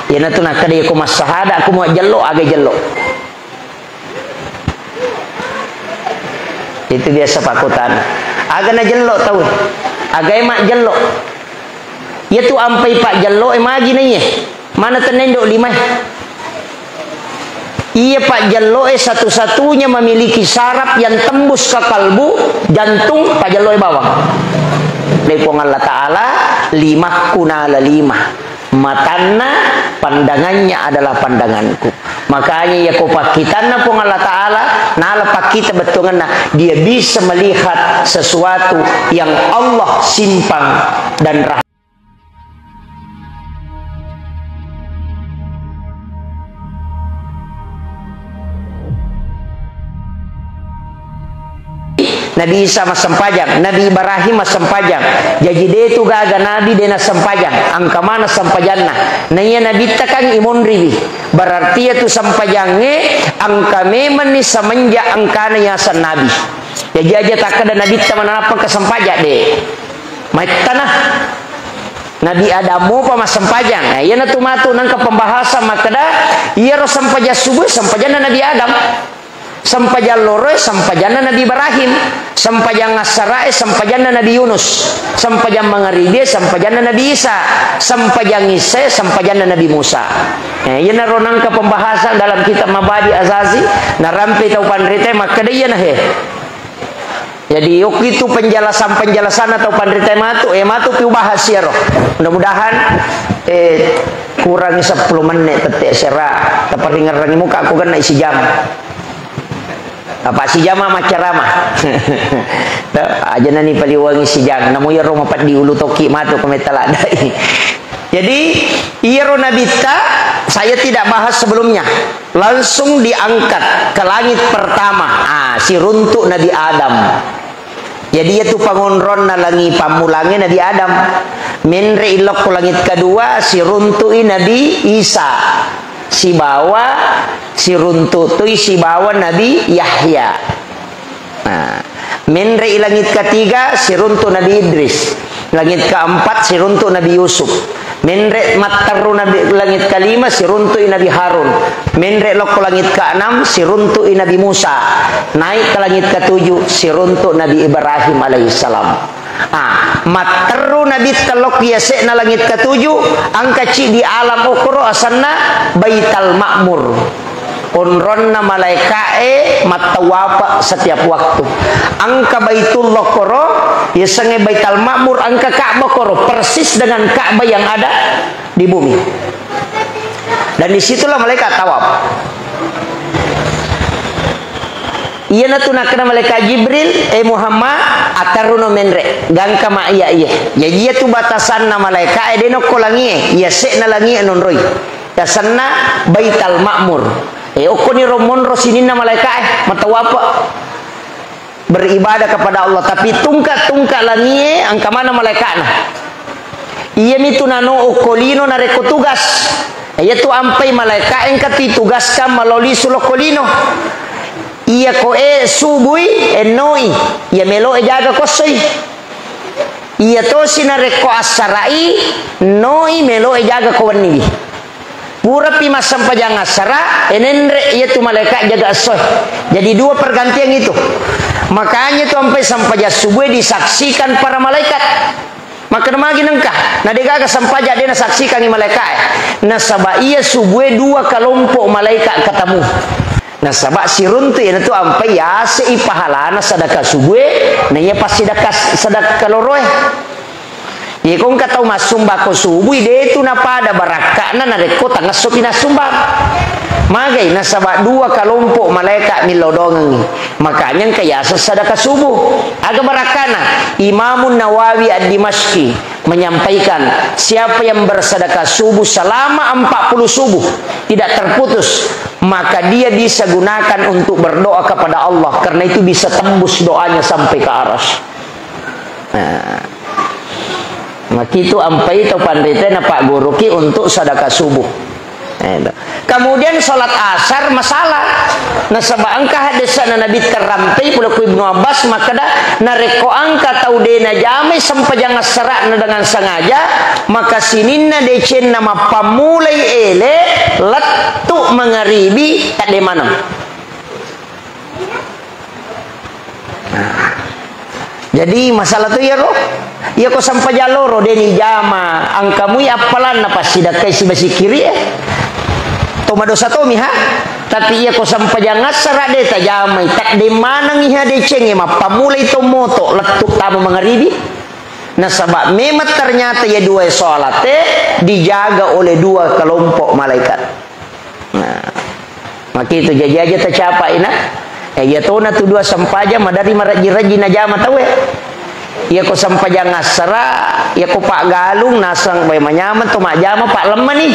Ya na tu nak kada aku masahada aku mau jelok agak jelok. Itu biasa pakutan. Agak na jelok tahu. Agak emak jelok. Ya tu ampai pak jelok emagi nanya. Mana tenendok lima? Iya pak jelok satu-satunya memiliki saraf yang tembus ke kalbu, jantung pak jelok bawah. Dari Allah Ta'ala lima kunala lima. Matana pandangannya adalah pandanganku. Makanya ya kau pakitana pun Allah Ta'ala nala pakita betulnya dia bisa melihat sesuatu yang Allah simpang dan rahmat. Nabi Isa mas sempajang, Nabi Ibrahim mas sempajang. Jadi dia itu gaga Nabi dia nas sempajang. Angka mana sempajanna? Nanya Nabi takang imun ribi. Berarti itu sempajangnya angka memang ni semenjak angkana yasan Nabi. Jadi aja tak ada Nabi teman apa kesempajak deh. Mai tanah. Nabi Adamu pa mas sempajang. Nah, iya na tumatu nang ke pembahasan makada iya ro sempajak subuh sempajana Nabi Adam. Sampajan loroy sampajana Nabi Ibrahim, sampajan ngasarae sampajana Nabi Yunus, sampajan mangaride sampajana Nabi Isa, sampajan Isa sampajana Nabi Musa. Ia naronang ke pembahasan dalam kitab Mabadi Azazi narampi tau pandrite maka dia nah jadi yuk itu penjelasan atau pandrite matu piu bahas ya roh. Mudah-mudahan kurangi 10 menit tetek serak teparingar-rangi muka aku kan isi jam. Apa si jama macarama aja nani paliwangi si jang namu ya rumah pat di ulu toki matu kemetala dai. Jadi iro nabita saya tidak bahas sebelumnya langsung diangkat ke langit pertama si runtuk Nabi Adam. Jadi itu pangonron nalangi pamulangnya Nabi Adam menre ilok ke langit kedua si runtui Nabi Isa si bawa si runtutui si bawa Nabi Yahya. Nah, menre langit ketiga si runtu Nabi Idris, langit keempat si runtu Nabi Yusuf, menre mataru Nabi langit kelima si runtu Nabi Harun, menre lok langit keenam si runtu Nabi Musa, naik ke langit ketujuh si runtu Nabi Ibrahim alaihissalam. Materu Nabi telok biasa na langit ketujuh angka ci di alam ukro asanna Baital Ma'mur unronna malaikae matawapa setiap waktu angka Baitullah koro yasenge Baital Ma'mur angka Ka'bah koro persis dengan Ka'bah yang ada di bumi dan disitulah malaikat tawaf. Iya natuna kena malaikat Jibril Muhammad ataruno menre gangka ma iya jadi iya tu batasan na malaikat deno kolangi iya sekna langi anon roy yasanna Baital Ma'mur okoni romon rosinin na malaikat matawapa beribadah kepada Allah tapi tungkat langi angka mana malaikat nah iya mitu nano okolino nareko tugas iya tu ampai malaikat engka tugaskan melalui sulokolino. Iya koe subui enoi ya melo jaga kosoi iya to sinareko asarai noi melo jaga kawani pura pi masam pajang asara enendre iya tu malaikat jaga asoy jadi dua pergantian itu makanya tu sampai sampaja subuh disaksikan para malaikat maka namagi nengkah nadega sampaja dia saksikan ni malaikat nasaba iya subuh dua kelompok malaikat ketemu. Nah sabak sirun tu itu ampai ya sei pahalana sedekah subuh nah ya pas sedekah loroe ya kong katau masumbako subuh dia itu napa ada barakana nareko tangga sopina sumbak magai nah sabak dua kelompok malaikat milodongi makanya kaya sedekah subuh agak barakana. Imamun Nawawi ad-Dimashqi menyampaikan siapa yang bersedekah subuh selama 40 subuh tidak terputus maka dia bisa gunakan untuk berdoa kepada Allah karena itu bisa tembus doanya sampai ke arsy. Maka itu ampai itu pandai Pak Guru ki untuk sedekah subuh. Kemudian sholat asar masalah. Nah sebab angka hadis na Nabi terampai pula ku Ibnu Abbas maka dah nareko angka tau dena jamai sampai jangan serak dengan sengaja maka sininna decen nama pamulai ele letuk mengeribi tak de mana. Jadi masalah tu ya roh. Ya ko sampai jaloro deni jama angkamu ya apalan apa sidakai si basi kiri toma dosa tomi ha tapi ya ko sampai jangan serak de tajamai tak de mana ngiha de cenge ma pamulai to moto letuk tamu mengeribi. Nah sebab memang ternyata ya dua salat dijaga oleh dua kelompok malaikat. Nah maka itu jaja tercapai nah ya tona tu dua sampaja madari maraji-raji najama tahu ya ko sampaja ngasara ya ko pak galung nasang bay manyaman to majama pak lemah nih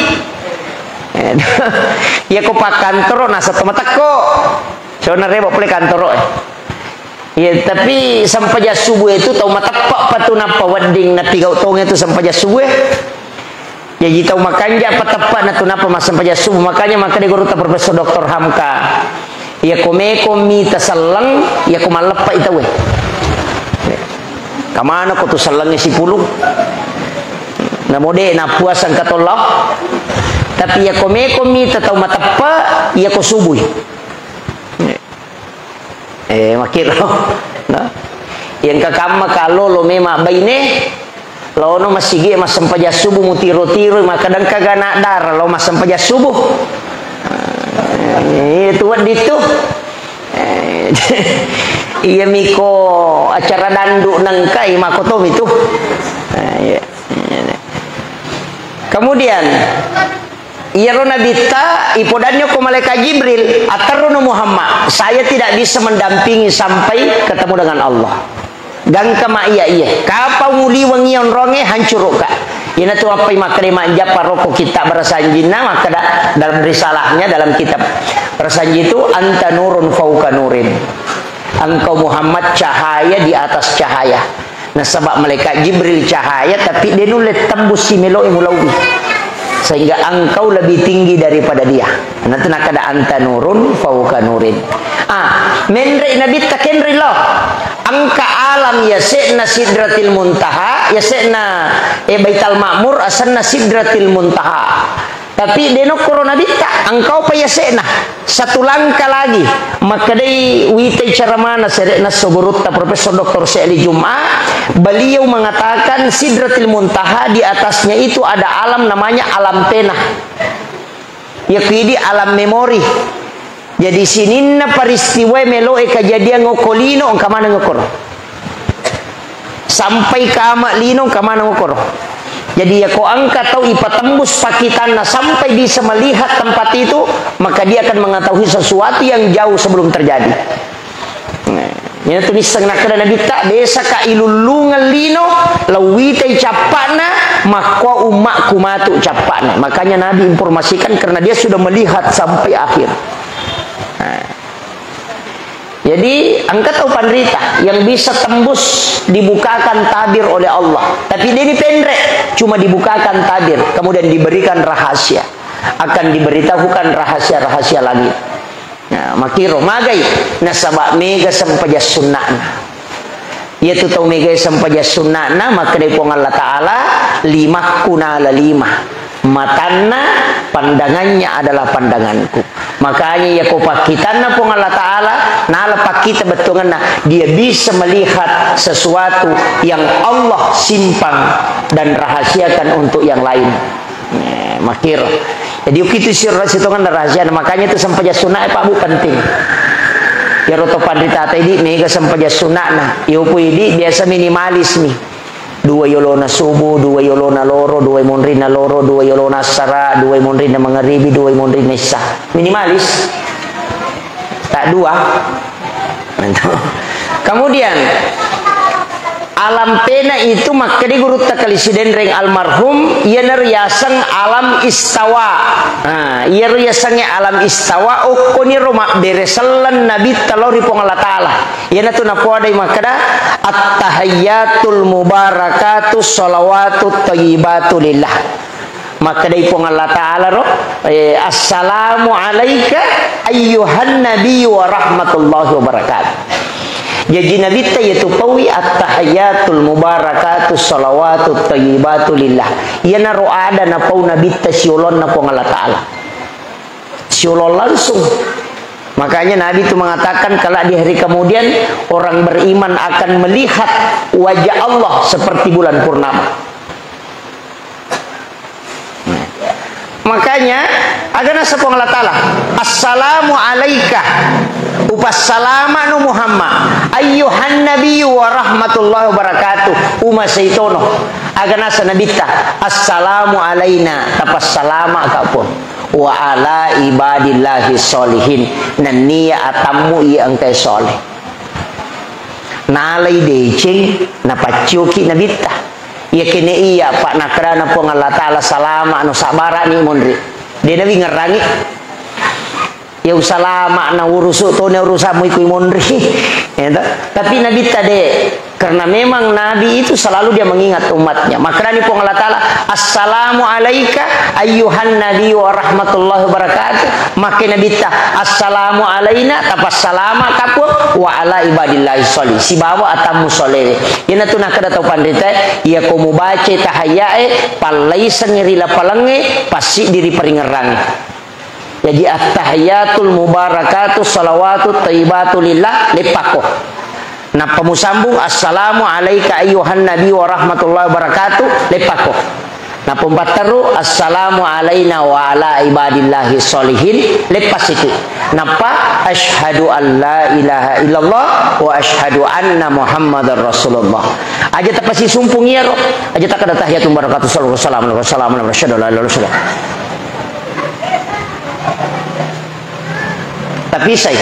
ya ko pak kantoro nasa to matako sona rebo pole kantoro ya tapi sampaja subuh itu tau matapak patuna pawading na tiga utong itu sampaja subuh ya jitau makanja patepak na tunapa mas sampaja subuh makanya maka di guru ta Profesor Dr. Hamka ya komi tasallang ya kumalepa ita we kamana ko tu salangnya si pulung na mode na puasan katolak tapi ya komi tatau matapa ya ko subuh makiro no yang kakama kalau lo mema baine lo no masigi mas sampaja subuh mutiro-tiro makadang kagana dar lo mas sampaja subuh itu waditu iya miko acara dandu nangkai makotom itu kemudian iya rona bita ipodannya ko malaikat Jibril ataruna Muhammad saya tidak bisa mendampingi sampai ketemu dengan Allah dan kama iya kapau muli wengion ronge hancur ka ina tu apa makre manja paroko kita berasanjina maka dalam risalahnya dalam kitab berasanji itu anta nurun fauka nurin engkau Muhammad cahaya di atas cahaya. Nah sebab malaikat Jibril cahaya tapi dia nulet tembus si meloi mulawi sehingga engkau lebih tinggi daripada dia. Nanti nak ada anta nurun fauka nurin. Menre nabi takenri loh. Angka alam ya se'na sidratil muntaha ya se'na baital ma'mur asanna sidratil muntaha. Tapi deno corona bita engkau pa ya se'na satu langkah lagi maka dai wite cara mana serena soborutta Profesor Dr. Syekh Jum'ah beliau mengatakan sidratil muntaha di atasnya itu ada alam namanya alam pena ya kidi alam memori. Jadi sininna peristiwa meloe kejadian ngokolino ong kamana ngokoro sampai kama lino kamana ngokoro. Jadi ya ko angka tau ipatembus pakitanna sampai bisa melihat tempat itu maka dia akan mengetahui sesuatu yang jauh sebelum terjadi. Nya tulis sangna kada nabi ta desa ka ilulungan lino lawite capana makwa umak kumatu capana. Makanya Nabi informasikan karena dia sudah melihat sampai akhir. Jadi angkat tahu panderita yang bisa tembus dibukakan tabir oleh Allah. Tapi dia ini pendek, cuma dibukakan tabir, kemudian diberikan rahasia, akan diberitahukan rahasia-rahasia lagi. Nah, makiro magai nasabak mega sampaja sunnahna. Yaitu tahu mega sampaja sunnahna maka dari Allah Taala lima kunala lima. Matanna pandangannya adalah pandanganku. Makanya ya ko pakitanna pong Allah Taala nala pakita betunganna dia bisa melihat sesuatu yang Allah simpan dan rahasiakan untuk yang lain. Makir. Jadi begitu sirra situngan rahasia makanya itu sampaja sunnah Pak Bu penting. Ya roto pandita tadi mega sampaja sunnahna. Yo puidi biasa minimalis nih. Dua yolona subuh, dua yolona loro, dua monrina loro, dua yolona sara, dua monrina mengeribi, dua monrina isya. Minimalis. Tak dua. Kemudian alam pena itu maka di guru takalisiden reng almarhum ia neriasang alam istawa. Ia riasangnya alam istawa okoni roma beresalan nabi talori pong Allah Taala. Ia natu napuadai makada at-tahayyatul mubarakatus sholawatut thayyibatu lillah. maka dari pun Allah Ta'ala assalamu alaika ayyuhan nabi wa rahmatullahi wa barakatuh. Jadi Nabi ta yaitu pawi at-tahiyatul mubarakatus salawatut thayyibatu lillah. Yana roada na pau Nabi ta siulon na pong Allah Ta'ala. Siulon langsung. Makanya Nabi itu mengatakan kalau di hari kemudian orang beriman akan melihat wajah Allah seperti bulan purnama. Makanya agana sapong Allah Ta'ala assalamu alaika upassalama nu Muhammad ayyuhan nabiyyu wa rahmatullahi wa barakatuh uma saitono agana sa nabita assalamu alaina tapassalama kapun wa ala ibadillahi solihin nania atamu i angkai soleh nalai decing napaciuki nabita ya kene iya pak nakrana pong Allah Ta'ala salama anu sabara ni mondri dia nabi ngerangi ya salama na urusu to ne urusamu ikui mondri ya, tapi nabi tade karena memang nabi itu selalu dia mengingat umatnya makrani pong Allah Ta'ala assalamu alaika ayyuhan nabi wa rahmatullahi wa barakatuh maka nabi ta assalamu alaina tapassalama kapun wa ala ibadillahi sholih si bawa atamu soleh yana tu nakada tau pandita ya ko mubace tahayae palaisan ngerila palange pasti diri peringerang jadi at-tahiyatul mubarakatuh salawatut thayyibatu lillah lepako nah pemusambung assalamu alaika ayyuhan nabi wa rahmatullahi wa barakatuh lepako nah pembateru assalamu alaina wa ala ibadillahi solihin lepas itu napa asyhadu an la ilaha illallah wa asyhadu anna muhammadar rasulullah aja tapasi sumpung ya roh aja tak ada tahiyatul barakatuh sallallahu alaihi wasallam asyhadu la ilaha illallah tapi saya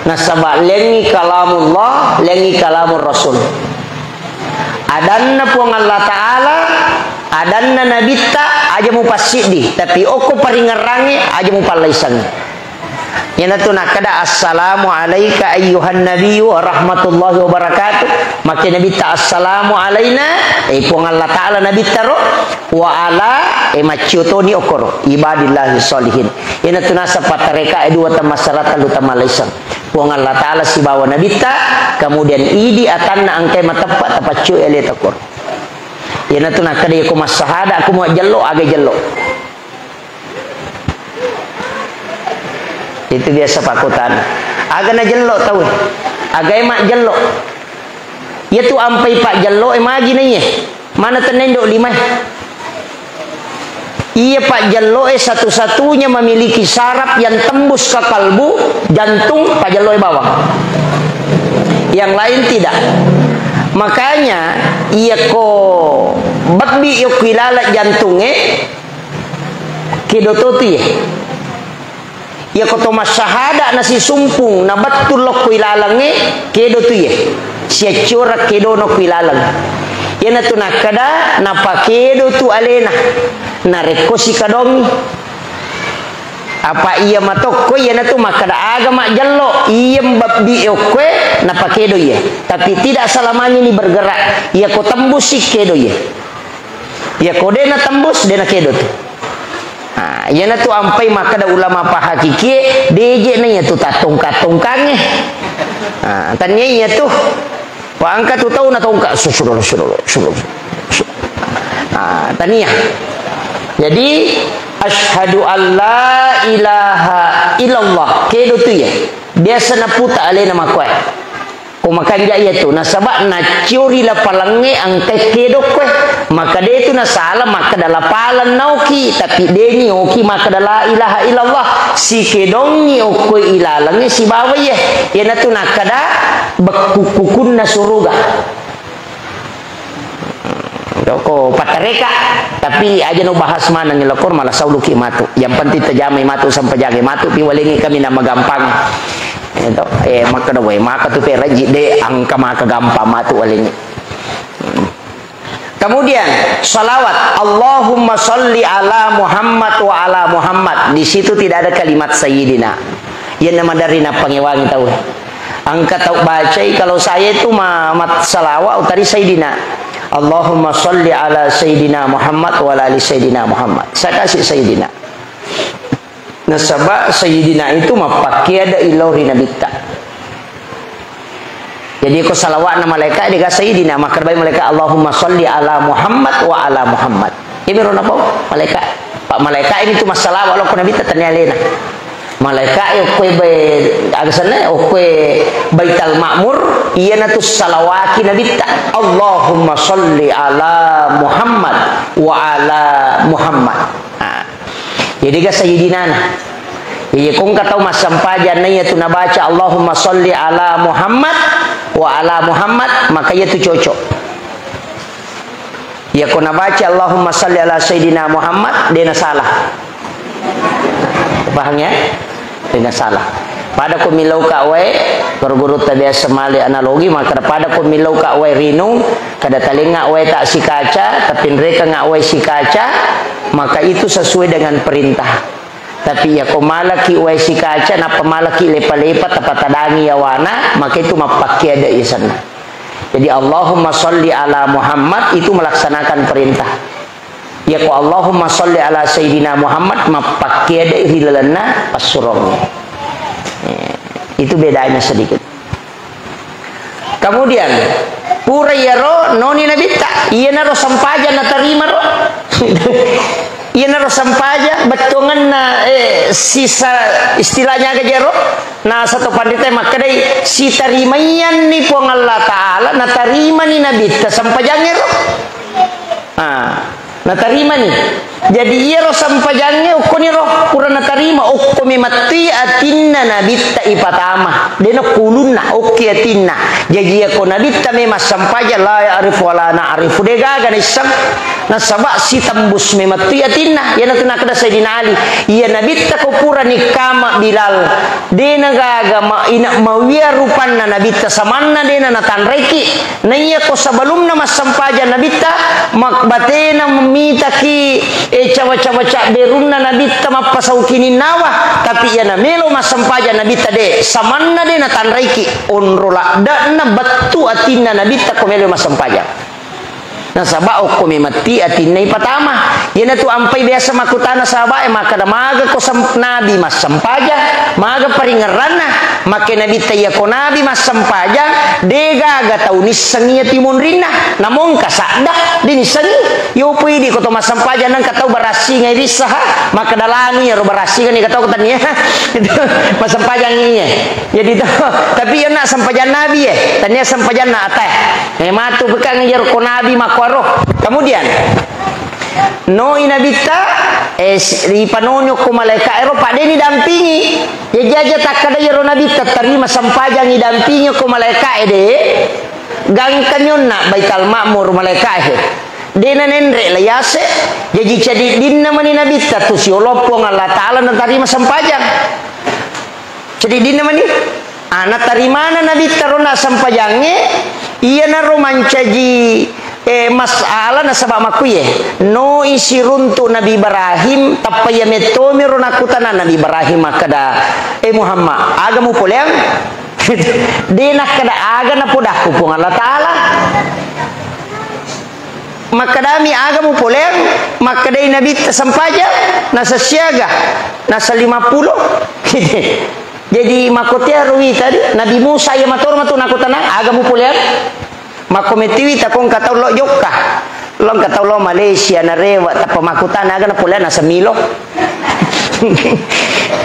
nasabak lengi kalamullah lengi kalamur rasul adanna puang Allah Ta'ala adanna nabita aja mu pasidi tapi oko paringerangi aja mu palaisan yana tu nakada assalamu alaika ayyuhan nabiyyu wa rahmatullahi wa barakatuh maka nabita assalamu alaina puang Allah Ta'ala nabita ro wa ala maciotoni okoro ibadillahi solihin yana tu nasa patareka dua tamasarata lu tamalaisan puang Allah Ta'ala si bawa nabita kemudian idi atanna angkai matepat tapacu ele takor yana tu nakada aku masahada aku mau jello aga jello itu biasa pakutan agak na jello tahu agak emak jello ya tu ampai pak jello emagi nanya mana tenendo lima iya pak jello satu-satunya memiliki saraf yang tembus ke kalbu jantung pak jello bawah yang lain tidak makanya iya ko babi yuk kilala jantungnya kidototu ya ya koto masyahada nasi sumpung na batul lo kuilalange kedo tu ye sia cura kedo no kuilalang ya na tu nakada na pakedo tu alena na rekosi kadongi apa iya matoko ya na tu makada agama jallo iya mbabdi okwe na pakedo ye tapi tidak selamanya ini bergerak ya ko tembus si kedo ye ya ko dena tembus dena kedo tu yana tu ampai maka da ulama pa hakiki deje na ya tu tatungka-tungkange tanya ya tu wa angka tu tahu na tungka susulo tanya jadi asyhadu an la ilaha illallah kedo tu ya biasa na puta ale nama kue kumakan jaya tu nasabak na curi la palange angkai kedok kue maka dia itu na salah maka dalam palan nauki tapi dia ni oki maka la ilaha illallah si kedong ni okoi ilalange si bawa ye ya na tu nakada bekukukun na suruga doko patareka tapi aja no bahas mana ni lokor malah sauluki matu yang penting terjamai matu sampai jage matu pi walingi kami nama gampang itu maka dawai maka tu peraji de angka maka gampang matu walingi kemudian salawat Allahumma sholli ala Muhammad wa ala Muhammad di situ tidak ada kalimat sayyidina yang nama dari pangewangi tahu angka tahu baca kalau saya itu mat salawat utari sayyidina Allahumma salli ala Sayyidina Muhammad wa ala ali Sayyidina Muhammad. Saya kasih Sayyidina. Nasabah Sayyidina itu mapakai ada ilori nabita. Jadi aku salawat na malaikat dia Sayyidina, maka baik malaikat Allahumma salli ala Muhammad wa ala Muhammad. Ini ron apa? Malaikat. Pak malaikat ini tu masalah walau kau nabita ternyalena. Malaikat yo kue be agasana o kue Baitul Ma'mur iya na tu salawaki nabita. Allahumma salli ala Muhammad wa ala Muhammad. Jadi ka Sayyidina na. Jadi kung kataw masampajan na iya tu nabaca Allahumma salli ala Muhammad wa ala Muhammad, maka iya tu cocok. Ya kung nabaca Allahumma salli ala Sayyidina Muhammad, dia na salah. Pahamnya? Dia na salah. Pada ko milaw ka away, guru-guru tabi semali analogi, maka pada ko milaw ka away rinung, kada talinga away tak si kaca, tapi mereka nga away si kaca, maka itu sesuai dengan perintah. Tapi ya malaki away si kaca, na pamalaki lepa-lepa, tapatadangi yawana, maka itu mapakai ada isana. Jadi Allahumma salli ala Muhammad itu melaksanakan perintah. Ya ko Allahumma salli ala Sayyidina Muhammad mapakai ada hilalana pasurongnya. Itu bedanya sedikit. Kemudian pura yaro noni nabita iya naro sampaja na tarima ro. Iya naro sampaja betongan na sisa istilahnya aja ro. Nah satu pandita makadai si tarimayan ni po Allah Taala na tarima ni nabita sampajangnya ro. Na tarima ni. Jadi iya ro sampajangnya ukoni ro pura na tarima ukumi mati atinna nabita ipatama deno kulunna oke atinna. Jadi ako nabita me masampaja la ya'rif wala na'rifu dega ganisam na sabak si tambus me mati atinna yana tuna kada Sayyidina Ali iya nabita ko pura ni kama Bilal dena gaga ma ina mawia rupanna nabita samanna dena na tanreki na iya ko sabalumna masampaja nabita makbatena memita ki cawa-cawa cak berunna nabita mapasaukini nawa tapi yana melo masampaja nabita de samanna de na tanraiki onrola da na batu atinna nabita ko melo masampaja na sabao ko mati atinna ipatama yana tu ampai biasa makutana sabae maka da maga ko nabi masampaja maga paringarana make nabita ya ko nabi masampaja dega ga taunis sangia timun rina namong kasada dinisangi yo pwede ko to masampaja nang katau barasi ngai risaha maka dalani ya ro barasi kan katau katanya masampaja nginya jadi to tapi ya nak sampajan nabi tanya sampajan na atah matu bekang ya ko nabi makwaro kemudian no inabita di panonyo ko malaikat ero pak deni dampingi ya jaja takada ya ro nabita terima sampaja ngi dampingi ko malaikat de gangkanyon na Baitul Ma'mur malaikat dena nendre layase jadi dinna mani nabita tu si olopong Allah Taala na tarima sampajang jadi dinna mani ana tarimana nabita ro na sampajangnya iya na romancaji masalah na sabak makuye no isiruntu Nabi Ibrahim tapaya metomi ro nakutana Nabi Ibrahim makada Muhammad agamu poleang dena kada aga na podah kupung Allah Taala makadami agamu poleang makadai Nabi sampaja nasa siaga nasa 50 jadi makotia ruwi tadi Nabi Musa ya matur matu nakutana agamu poleang makometiwi takong katau lo jokka lo katau lo Malaysia na rewa tapa makutan aga na pula nasa milo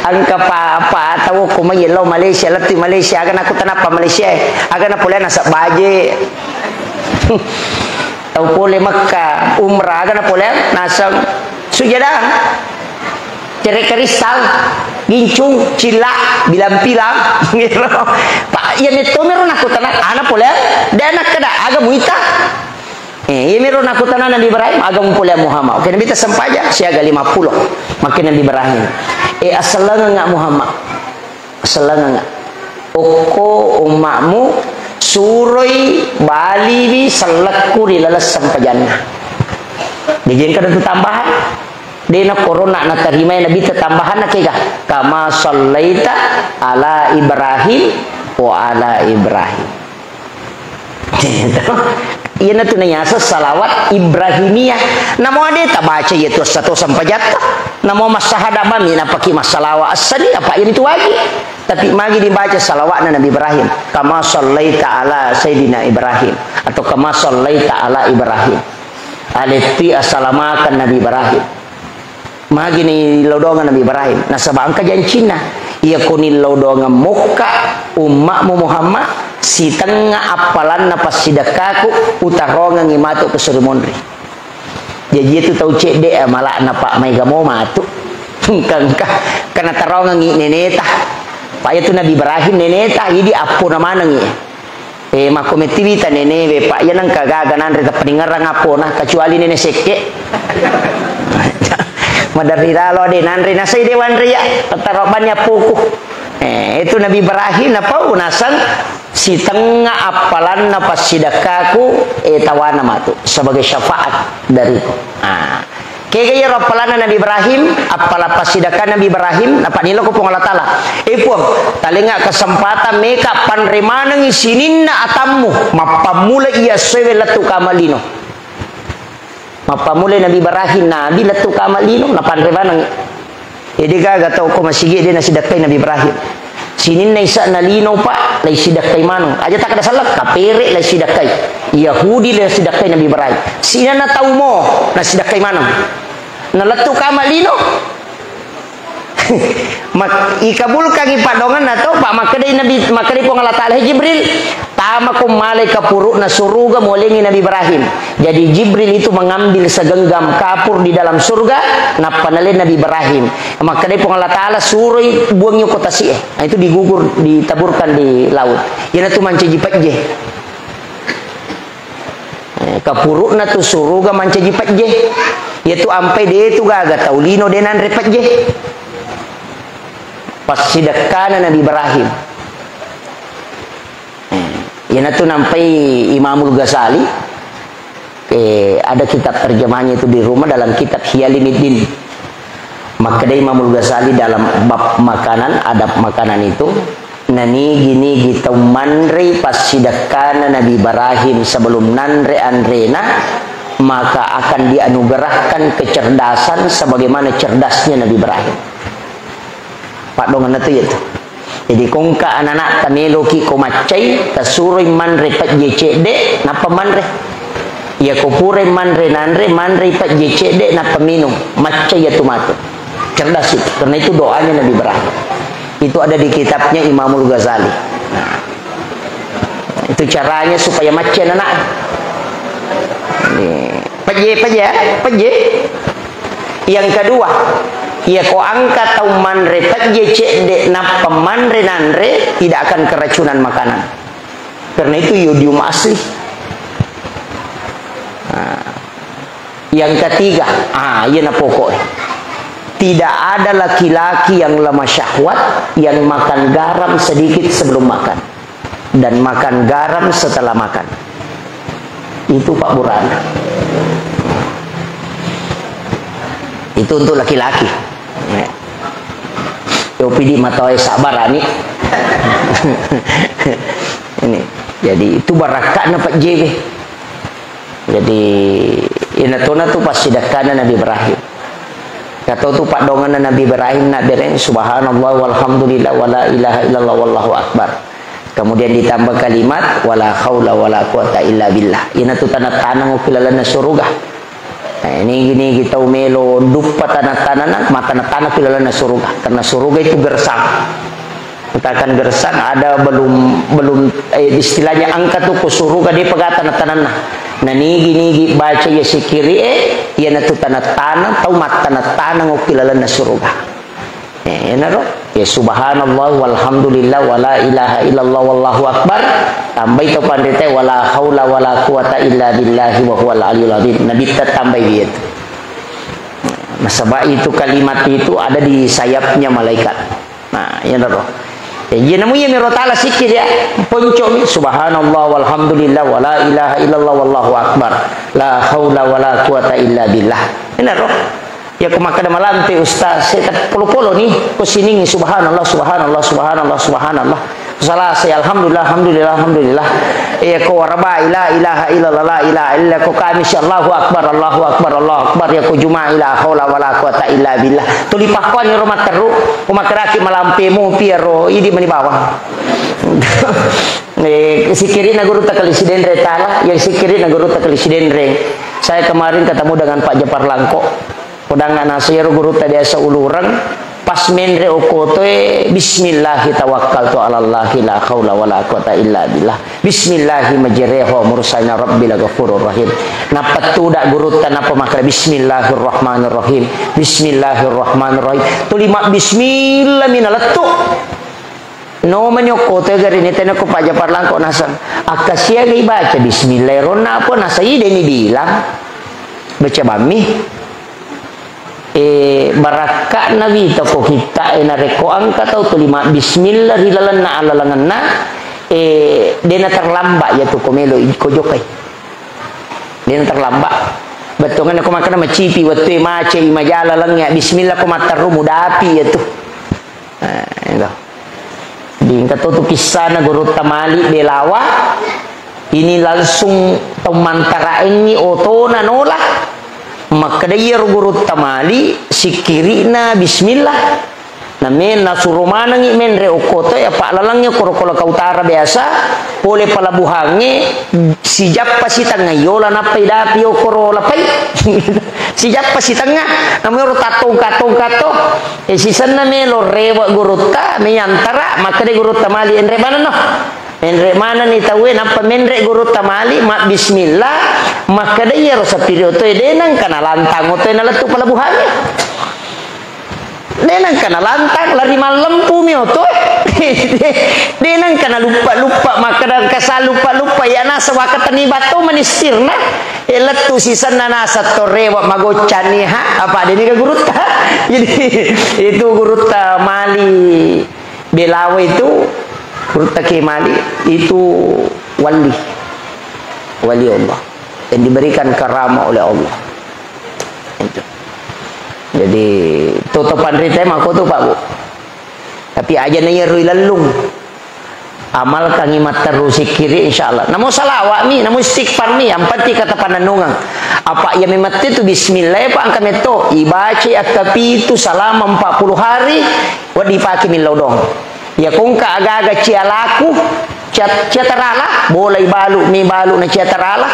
angka pa tahu ko mayelo Malaysia lati Malaysia aga na kutan apa Malaysia aga na pula nasa baje tau pole Makkah umrah aga na pula nasa sujadah cere kristal gincung cilak bilang-bilang gitu pak iya neto mero nakutana ana pula dana kada aga muita iya mero nakutana Nabi Ibrahim aga pula Muhammad oke nabi sampaja siaga 50 makin Nabi Ibrahim asalanga nga Muhammad asalanga nga oko umakmu suroi bali bi salakku di lalas sampajanna dijengkan itu tambahan dena corona na tarima nabi tambahan na kega kama sallaita ala Ibrahim wa ala Ibrahim Iya na tu nanyasa salawat Ibrahimiyah. Namo ade tak baca itu satu sampai jatuh. Namo masahada mami na paki masalawa asani apa yang itu lagi. Tapi magi dibaca salawat Nabi Ibrahim. Kama sallaita ala Sayyidina Ibrahim atau kama sallaita ala Ibrahim. Alifti assalamakan Nabi Ibrahim. Magi ni lodongan Nabi Ibrahim. Nasabang kajan Cina. Ia kunil lodongan muka umakmu Muhammad si tengah apalan napa sidakaku utarongan ngimatu ke surumondri. Jadi itu tahu cek dek malah napa mega mau matu. Karena tarongan ngi neneta. Pak itu Nabi Ibrahim neneta jadi apa nama nangi. Makometivita nene pak ya nang kagaganan reta pendengaran ngapona kecuali nene seke. Madari lalo de nanri nasai dewan ria tarobannya puku. Itu Nabi Ibrahim napa unasan si tengah apalan napa sidakaku tawana matu sebagai syafaat dariku. Kaya apalan Nabi Ibrahim apalah pasidakan Nabi Ibrahim apa nilo ko pong Allah Taala. Puang talinga kesempatan meka panremanang isininna atammu mapamula iya sewe latu kamalino. Mapamula Nabi Ibrahim nabi latu kamalino na panremanang. Jadi gaga tau ko masigi dia nasidakai Nabi Ibrahim. Sinin na isa na lino pa lay sidakai manong. Aja tak ada salah kapere lay sidakai. Yahudi lay sidakai Nabi Ibrahim. Sina na tau mo na sidakai manong. Nalatu kama lino. Mak ikabulkan ipadongan nato pak makadai Nabi makadai pong Allah Taala Jibril tama ko malay kapuro na suruga molengi Nabi Ibrahim. Jadi Jibril itu mengambil segenggam kapur di dalam surga na panalin Nabi Ibrahim. Makadai pong Allah Taala suruh buangnya kota si itu digugur ditaburkan di laut. Yana tu manca jipat je. Kapuro na tu suruga manca jipat je. Yaitu ampai dia itu gaga taulino denan repet je. Pas sidakana Nabi Ibrahim. Yana tu nampai Imamul Ghazali. Ada kitab terjemahnya itu di rumah dalam kitab Hiyalimuddin. Maka dari Imamul Ghazali dalam bab makanan, adab makanan itu nani gini gitu manre pas sidakana Nabi Ibrahim sebelum nanre andrena maka akan dianugerahkan kecerdasan sebagaimana cerdasnya Nabi Ibrahim. Pak dongan itu itu. Jadi kongka anak-anak tameloki komacai tasuri manre pat jecede napa manre. Ya kopure manre nanre manre pat jecede napa minum macai ya tumatu. Cerdas itu. Karena itu doanya Nabi Ibrahim. Itu ada di kitabnya Imamul Ghazali. Nah, itu caranya supaya macai anak. Peje. Yang kedua, ya ko angkat tau manre peje cek napa manre nanre tidak akan keracunan makanan. Karena itu yodium asli. Yang ketiga, iya na pokok. Tidak ada laki-laki yang lemah syahwat yang makan garam sedikit sebelum makan dan makan garam setelah makan. Itu Pak Burana. Itu untuk laki-laki. Yo pidi matoy sabar ani. Ini. Jadi itu barakah na Pak JB. Jadi inatona tu pas sidakana Nabi Ibrahim. Kata tu Pak dongan Nabi Ibrahim nak bereng subhanallah walhamdulillah wala ilaha illallah wallahu akbar. Kemudian ditambah kalimat wala haula wala quwata illa billah. Ina tu tanah-tanah ukilalana surga. Nah, ini gini kita umelo dupa tanah-tanah mata tanah ukilalana surga. Karena surga itu gersang. Katakan gersang ada belum istilahnya angkat tu ke surga dia pegat tanah-tanah. Nah nigi baca ya sikiri ya tu tanah-tanah tau mata tanah ukilalana surga. Ya naro ya subhanallah walhamdulillah wala ilaha illallah wallahu akbar tambah itu pandete wala haula wala quwata illa billahi wa huwal aliyul azim. Nabi tambah gitu. Sebab itu kalimat itu ada di sayapnya malaikat. Nah ya naro ya namanya miro taala sikit ya ponco subhanallah walhamdulillah wala ilaha illallah wallahu akbar la haula wala quwata illa billah. Ini naro ya kemaka ada malam te ustaz saya tak polo-polo nih ke sini subhanallah subhanallah subhanallah subhanallah salah saya alhamdulillah alhamdulillah alhamdulillah ya ko warba la ilaha illallah la ilaha illa ko kami Allahu akbar Allahu akbar Allahu akbar ya ko juma ila haula wala quwata illa billah tulipakon yo mat teru umakraki malampemu piero idi mani bawah sikiri na guru ta kalisiden retala yang sikiri na guru ta kalisiden reng. Saya kemarin ketemu dengan Pak Japar Langko udangan nasir guru ta desa ulurang pas menre okotoe bismillah tawakkaltu ala Allah la haula wala quwata illa billah bismillah majreho mursalna rabbil ghafurur rahim napa tudak guru ta napa makra bismillahirrahmanirrahim bismillahirrahmanirrahim tulima bismillah minalatu no menyokote gari ni tena ko Pak Japar Langko nasan akasia gai baca bismillahirrahmanirrahim apa nasai deni bilang baca bami baraka nabi toko kita na reko angka tau tulima bismillah hilalan na alalangan na dena terlambat ya tu komelo ko jokai dena terlambat betongan aku makan macipi watu mace majala langnya bismillah ko mataru mudapi ya tu itu ding kata tu kisah na guru tamali belawa ini langsung temantara ini otona nolah maka dia guru tamali sikirina bismillah na men na surumana ngi men re okoto ya pak lalangnya korokola kautara biasa boleh palabuhange si jappa si tanga yola na paidapi o korola pai si jappa si tanga namero tatong kato si sanna me lo rewa guru ta me antara maka de guru tamali enre mana no menre mana ni tawe napa menre guru tamali mak bismillah maka dia rosa pirio to denang kana lantang to na latu palabuhane denang kana lantang lari malam pumi to denang kana lupa maka dan kasal lupa ya nasa wakatan ni batu manistirna elatu sisanna nasa torewa magocani ha apa deni ka guru ta jadi itu guru tamali belawa itu guru takimali itu wali Allah yang diberikan karamah oleh Allah itu. Jadi tutupan rita mako tu Pak Bu tapi aja nanya rui lalung amal kangi terus kiri insyaallah namo salawat mi namo istighfar mi ampati kata pananungang apa ia memang itu bismillah pak angka meto ibaci akapi itu selama 40 hari wadi paki min laudong ya kung ka aga-aga cialaku ciatarala boleh balu mi balu na ciatarala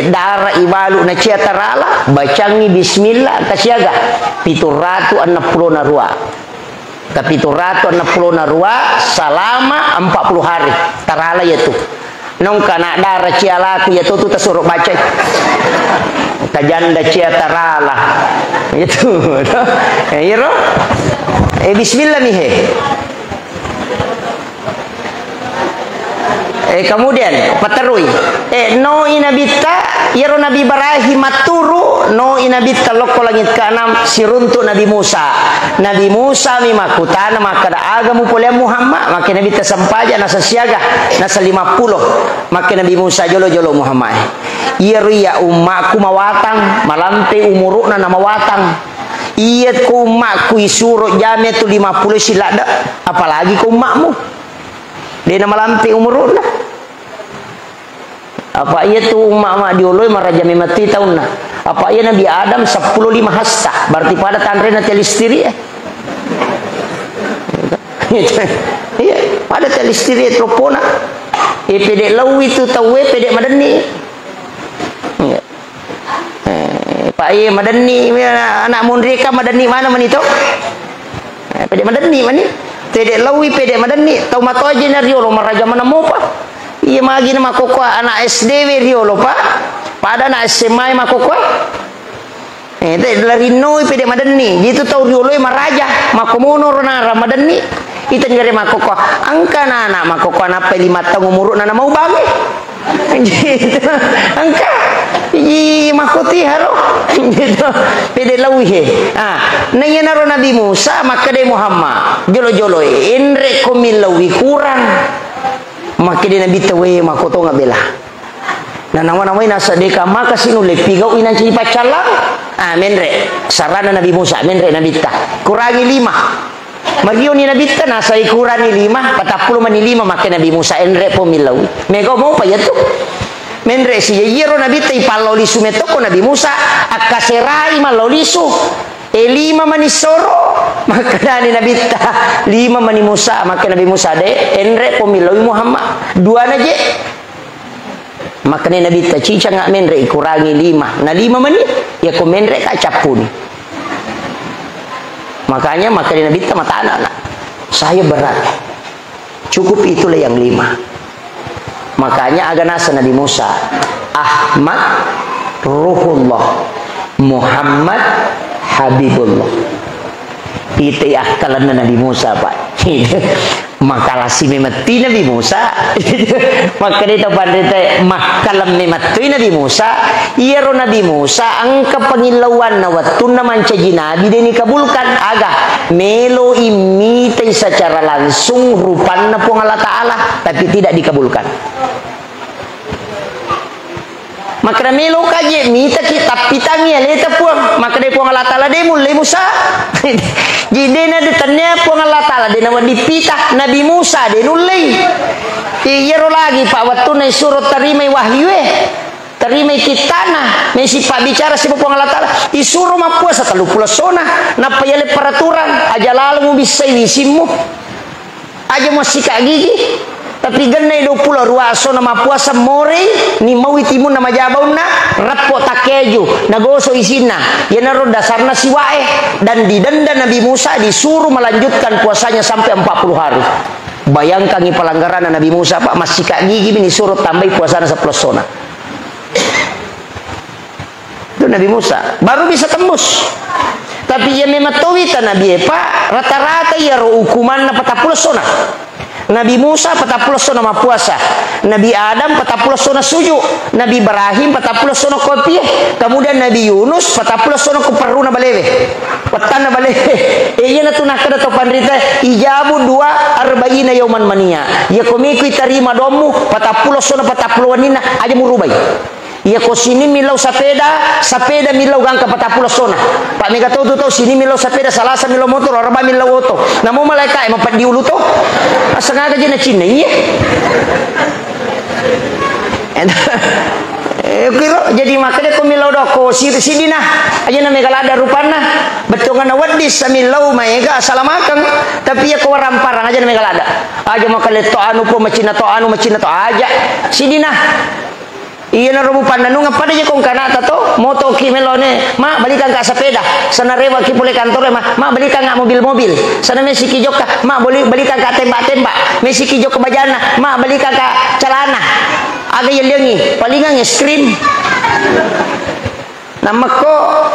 darah ibalu na ciatarala bacangi bismillah kasiaga 760 na rua tapi 760 na rua selama 40 hari tarala ya tu nong kana darah cialaku ya tu tersuruh baca tajanda ciatarala itu ya bismillah nih kemudian paterui no inabita yaro Nabi Ibrahim maturu no inabita loko langit ke-6 siruntu Nabi Musa mi makutana maka da agamu pole Muhammad maka Nabi tasampaja nasa siaga nasa 50 maka Nabi Musa jolo Muhammad yaro ya ummaku mawatang malampe umuruna na mawatang iya ku umakku isuruh jame tu 50 silada apalagi ku umakmu dia nama lampi umuruna apa iya tu umak dioloi maraja memati tahun na apa iya Nabi Adam 15 hasta berarti pada tanrena telistiri iya pada telistiri tropona pedek lau itu tawe pedek madani Pak iya madani anak mundrika madani mana manito pedek madani mani pedek lawi pedek madani tau mato aja na riolo maraja mana mo pa iya magi na makoko anak SDW riolo pa pada anak SMA makoko lari noi pedek madani gitu tau riolo maraja makomono rona ramadani itu ngare makoko angka na anak makoko anak 5 tahun umur na mau bagi gitu angka makoti haro gitu pede lawi nanya naro Nabi Musa maka de Muhammad jolo enre komil lawi kurang maka de Nabi tawe makoto ngabela na nawa-nawai nasa deka maka sinu lepigau inan ci pacalang menre sarana Nabi Musa menre Nabi ta kurangi 5 Mario ni Nabi ta nasa ikurani 5 patapuluh mani 5 maka Nabi Musa enre pomilau mego mau pa yatu menre si yero Nabi ta ipaloli sumeto ko Nabi Musa akaserai malolisu 5 mani soro maka ni Nabi ta 5 mani Musa maka Nabi Musa de enre pomilau Muhammad 2 na je maka ni Nabi ta cica ngak menre ikurangi 5 na 5 mani ya ko menre ka capuni. Makanya Nabi ta mata anak-anak saya berat cukup itulah yang 5. Makanya aganasa Nabi Musa Ahmad Ruhullah Muhammad Habibullah itu akalan Nabi Musa Pak makalah si memati Nabi Musa maka dia pandai makalam memati Nabi Musa iero Nabi Musa angka pangilauan na watun na mancaji Nabi dan dikabulkan agak melo imite secara langsung rupan na pung Allah Ta'ala tapi tidak dikabulkan. Maka melo kaje mita kita pitangnya leta puang maka dia puang Allah Ta'ala dia mulai Musa jadi na ditanya puang Allah Ta'ala dia nama dipitah Nabi Musa dia nulai iyero lagi pak waktu na suruh terima wahyu terima kita nah mesi pak bicara si puang Allah Ta'ala isuruh mapuasa kalau pula sona napa yale peraturan aja lalu bisa wisimu aja masih kak gigi tapi genai 20 ruaso nama puasa more ni mau itimun nama jabauna rappo takeju nagoso isina ya naro dasarna siwae dan didenda Nabi Musa disuruh melanjutkan puasanya sampai 40 hari. Bayangkan ni pelanggaran Nabi Musa Pak masih kak gigi ini suruh tambah puasanya 10 sona. Itu Nabi Musa baru bisa tembus. Tapi ya memang tawita Nabi Pak rata-rata ya hukuman 40 sona. Nabi Musa 40 sona puasa, Nabi Adam 40 sona sujud, Nabi Ibrahim 40 sona kopi, kemudian Nabi Yunus 40 sona kuperuna balewe, petana balewe. Iya na tunakada to pandrita ijabu 40 yauman mania. Ya komiku terima domu 40 sona 40 wanina aja murubai. Ya ko sini milau sapeda milau gangka 40 sona. Pak mega tahu sini milau sapeda salasa milau motor arba milau oto. Namo malaikat emang pat diulu to. Sengaja je na Cina iya. Kira jadi makanya ko milau doko sini nah aja na mega lada rupana betongan wadis samilau mega asalamakang tapi ya ko ramparang aja na mega lada. Aja makale to anu po macina to aja sini nah. Iya na rubu pandanung apa aja kong kanata to moto kimelone ma balikan ka sepeda sana rewa ki pule kantor ma balikan ka mobil sana mesi ki joka ma balikan ka tembak mesi ki joka bajana ma balikan ka celana aga yelengi palingan es-krim namako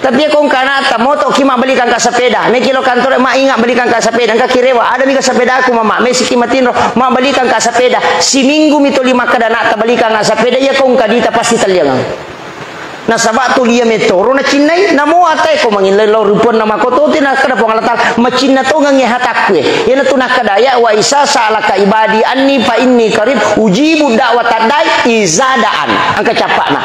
tapi kong kanata moto ki ma balikan ka sepeda me kilo kantor ma ingat balikan ka sepeda ka kirewa ada mi ka sepeda aku mama mesi ki matinro ma balikan ka sepeda si minggu mito 5 kadana ta balikan ka sepeda ya kong kadita pasti talyangan na sabatu liya metoro na Chinay namo atay ko manginlaw rupon na makoto na kada pangalatal macina to ngang hatakwe yana to nakadaya wa isa sa alaka ibadi anni fa inni qarib ujibu da'watad da'i izadaan ang kacapana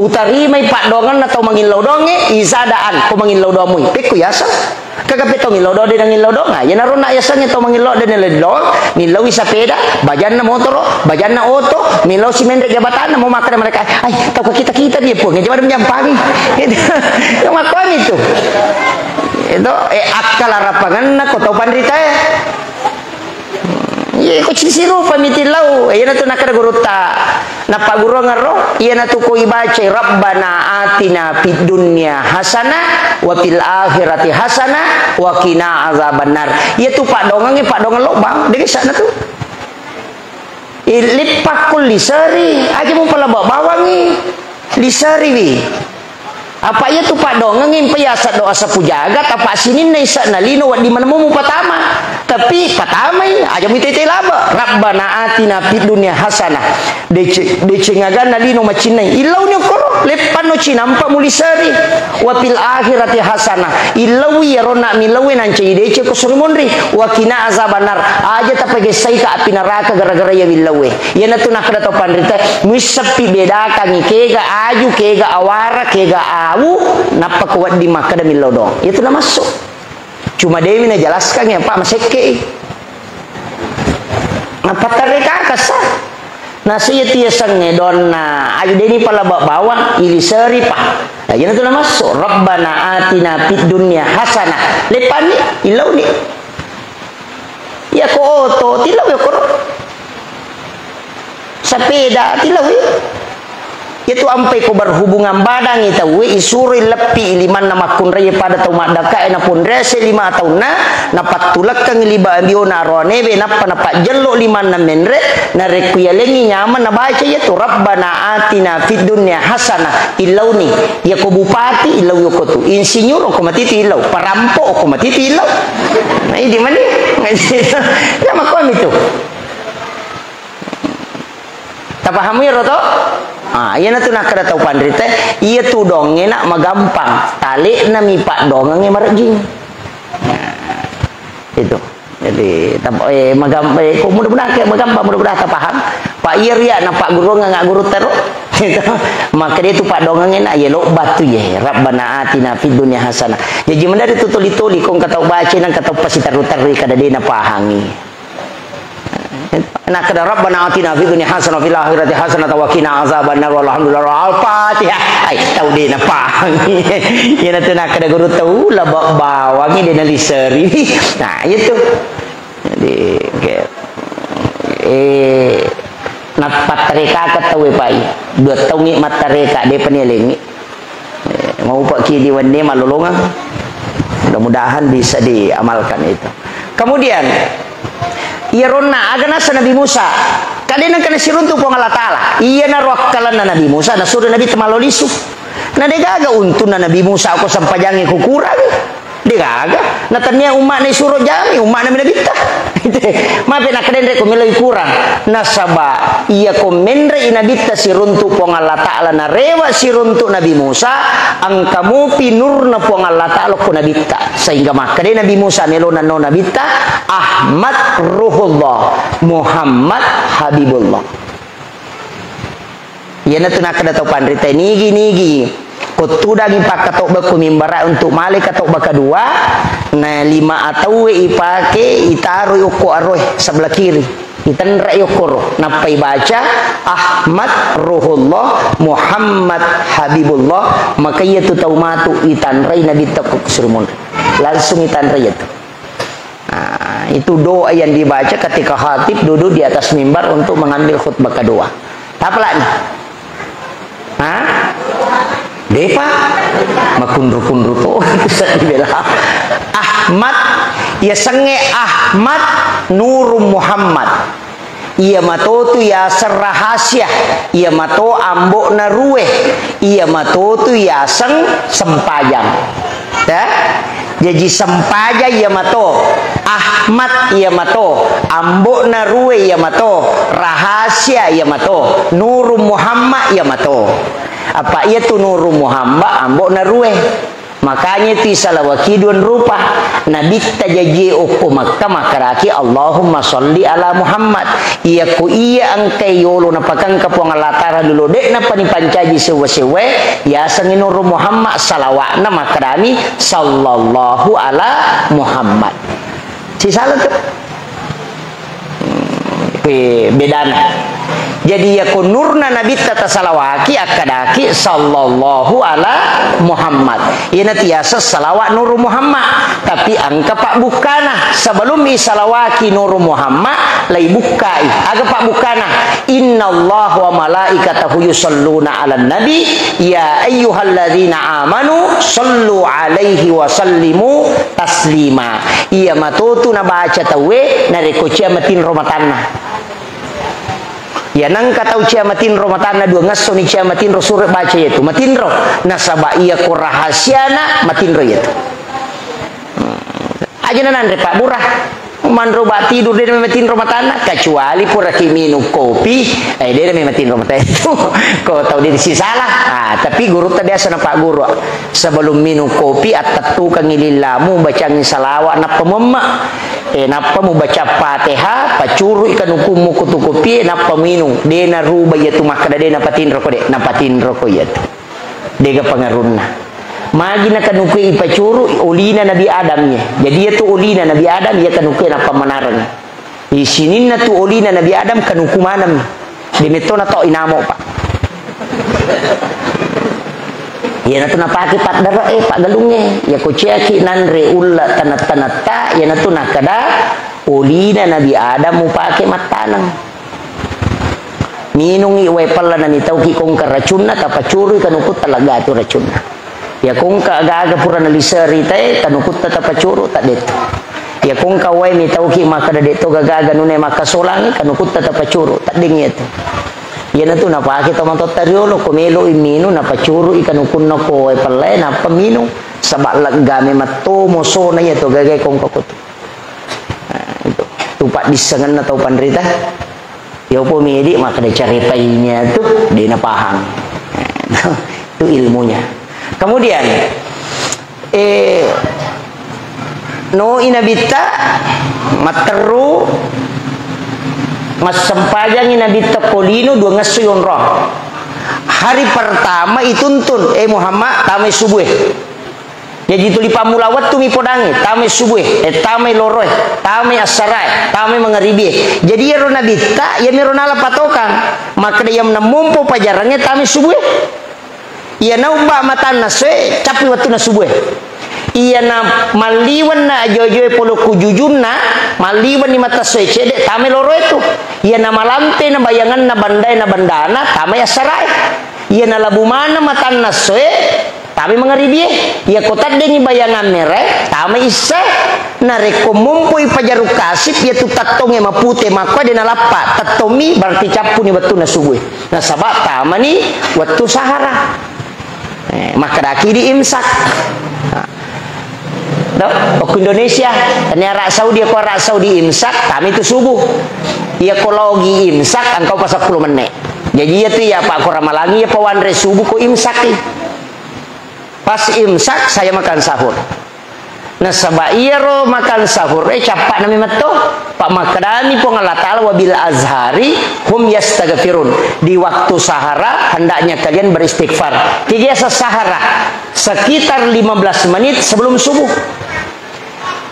utarimay padongan na to manginlaw donge izadaan ko manginlaw domoy peko yasa kagabi to ngilaw do din ang ngilaw do nga yan naron na yasa to manginlaw din nilalaw nilaw isapeda bajan na motoro bajan na oto nilaw si mendre gabatan na mo makana mereka ay tao kita dia po ngayon menyampang yung makuan itu akal arapangan na kotaw pandrita ko siru pamitilaw ayan na to nakaraguruta napaguro nga ro iyan na to ko ibache Rabbana atina fid dunya hasana wa fil akhirati hasana wa qina azabannar iya to padongan lo bang dege sana to ilipakul lisari aja mo pala bawangi lisari wi apa iya tu pak dongeng impayasa doa sapujagat apa sini na isa nalino wa di mana mo patama tapi patama aja mo itay laba Rabbana atina fid dunya hasanah dece ngagan nalino machinay ilaw niyo ko lepan no chinampa mulisari wa fil akhirati hasanah ilaw yarona milawen an cey dece ko surmonri wa kina azabanar aja tapagesay ka api neraka gara-gara ya wilawe yana tu nakada to pandrita misapi beda kangi kega aju kega awara kega awu napa kuat di maka demi lodong itu lah masuk Cuma dia mina jelaskan ya Pak maseke. Napa tareka kasar. Nasi itu ya sangedon na ayu deni pala bawang ili seri Pak. Ayeuna tu masuk Rabbana atina fid dunya hasanah. Lepani ilau ni. Ya ko oto tilau ya ko. Sepeda tilau ya. Itu ampai ko berhubungan badang itu we isuri lepi liman nama kun raya pada tau madaka ena pun rese lima tahun na patulak kang liba ambiona rone be napa jello liman na menre na rekuya lengi nyaman na baca ya tu Rabbana atina fid dunya hasanah ilauni ya ko bupati ilau yo ko tu insinyur ko matiti ilau parampo ko matiti ilau nah di mana ya makom itu tak paham ya roto. Iya na tu nak kada tahu pandrita, iya tu dong nak magampang. Tali na mipak dong nge marjing. Itu. Jadi magampang ko mudah-mudahan ke magampang mudah-mudahan tak paham. Pak iya ria na pak guru ngak guru teruk. Gitu. Maka dia tu pak dong nge nak ye lo batu ye. Rabbana atina fid dunya hasanah. Jadi mana dia tu tuli-tuli kong kata baca nang kata pasitaru-taru kada dia na pahangi. Nak kada Rabbana atina fid dunya hasanah fil akhirati hasanah wa qina azabannar walhamdulillah al-fatihah. Ai tahu dia apa? Ya nak nak kada guru tahu lah bawangi dia naliseri. Nah itu. Jadi nak patreka katawe pai. Dua tahun ni matreka dia peneling. Mau pak ki di wande malolongan. Mudah-mudahan bisa diamalkan itu. Kemudian iya rona agana sa Nabi Musa kadena kana siruntu po Allah Taala iya na wakkalan na Nabi Musa na suruh Nabi temalolisu na degaga untun na Nabi Musa ako sampajangi kukurang degaga na tanya umat ni suruh jami umat na minabita mape na kadendre ko miloi kurang na saba iya ko menre inabita siruntu po Allah Taala na rewa siruntu Nabi Musa ang kamu pinur na po Allah Taala ko nabita sehingga makade Nabi Musa melona no nabita Ahmad Ruhullah Muhammad Habibullah. Ia na tu nak kada tahu pandrita nigi kutuda gi pakatok baku mimbara untuk malik katok bakadua na lima atau ipake itaru uko aroh sebelah kiri itanra yokoro napai baca Ahmad Ruhullah Muhammad Habibullah maka ia tu tahu matu itanrai nabi takuk surmun langsung itanrai itu. Nah, itu doa yang dibaca ketika khatib duduk di atas mimbar untuk mengambil khutbah kedua. Apa lagi? Hah? Depa makundru-kundru tuh Ahmad ya senge Ahmad Nur Muhammad ia mato tu ya serrahasia ia mato ambok na ruwe ia mato tu ya seng sempajang ya jadi sempaja ia mato Ahmad ia mato ambok na ruwe ia mato rahasia ia mato Nur Muhammad ia mato apa ia tu Nur Muhammad ambok na ruwe makanya ti salawakidun rupa nabi tajaji uku Makkah makaraki Allahumma sholli ala Muhammad iya ku iya angkai yolo napakang kapuang alatara dulu dek napa ni pancaji sewe-sewe ya sangin Nur Muhammad salawakna makarami sallallahu ala Muhammad si salah tu bedana jadi ya kunurna nabi tata salawaki akadaki sallallahu ala Muhammad ina tiasa salawat Nur Muhammad tapi angka pak bukana sebelum salawaki Nur Muhammad lai bukai aga pak bukana innallaha wa malaikatahu yusalluna ala nabi ya ayyuhalladzina amanu sallu alaihi wa sallimu taslima iya matutu na baca tawe na rekocia matin romatanna ya nang katau ciamatin romatana dua ngaso ni ciamatin ro surat baca itu matin ro nasaba iya ko rahasiana matin ro itu aja nanan Pak Burah manro ba tidur dia matin romatana kecuali pura minum kopi dia matin romatana itu kau tahu dia si salah tapi guru tadi biasa Pak Guru sebelum minum kopi atatu kang ililamu bacaan salawat na pemema napa mu baca Fatihah pacuru ikan hukum kutu kopi napa minum dena ruba yatu makada dena patin rokok de napatin rokok yatu dega pangarunna magi na kanukui ipacuru ulina Nabi Adamnya. Jadi ya tu ulina Nabi Adam ya kanukui na pamanarang. Di sini na tu ulina Nabi Adam kanukumanam. Di metona to inamo pak. Ya na tu napaki pat dara pak galunge. Ya kuciaki nanre ulla tanat-tanata ya na tu nakada ulina Nabi Adam mupake matanang. Minungi wepala na nitaw ki kong karacunna tapacuri kanukut talaga tu racunna. Ya kung ka aga pura na lisari tay kanukut tapacuru tak det. Ya kung ka way nitaw ki makada deto gagaga nune makasolangi kanukut tapacuru tak ding itu. Ya na tu napaki to mantot tariolo kumelo imino napacuru ikanukun na ko wepala na pamino sabak laggame matto moso na ya to gagay kong kakut. Itu tupak disengan na tau pandrita. Ya po medi maka dia cari painya tuh dia na paham. Itu ilmunya. Kemudian no inabita materu mas sempajang inabita polino dua ngasuyon roh. Hari pertama ituntun Muhammad tamai subuh. Jadi tu lipa mulawat tu mi podangi, tamai subuh, tamai loroh, tamai asarai, tamai mengeribi. Jadi ya rona bita, ya mi rona patokan. Maka dia menamumpu pajarangnya tamai subuh. Ia na umba matan naswe, capi waktu na subuh. Ia na maliwan na jojo polo kujujun na, maliwan ni mata swe cede, tamai loroh itu. Ia na malamte na bayangan na bandai na bandana, tamai asarai. Ia na labu mana matan naswe. Tapi mengeribi ya kota dengi bayangan merek tama isa nareko mumpui pajaru kasip ya tu tatonge mapute mako de nalapa tatomi berarti capu ni betul na subuh na sabak tama ni waktu sahara maka daki di imsak ke Indonesia dan Arab Saudi ko Arab Saudi imsak kami itu subuh ya kalau lagi imsak engkau pas 10 menit jadi ya tu ya Pak Koramalangi ya pawanre subuh ko imsak pas imsak saya makan sahur. Nah sabairo makan sahur capak nami meto Pak Makadani pengalatala wabil azhari hum yastaghfirun. Di waktu sahara hendaknya kalian beristighfar. Tiga sahara sekitar 15 menit sebelum subuh.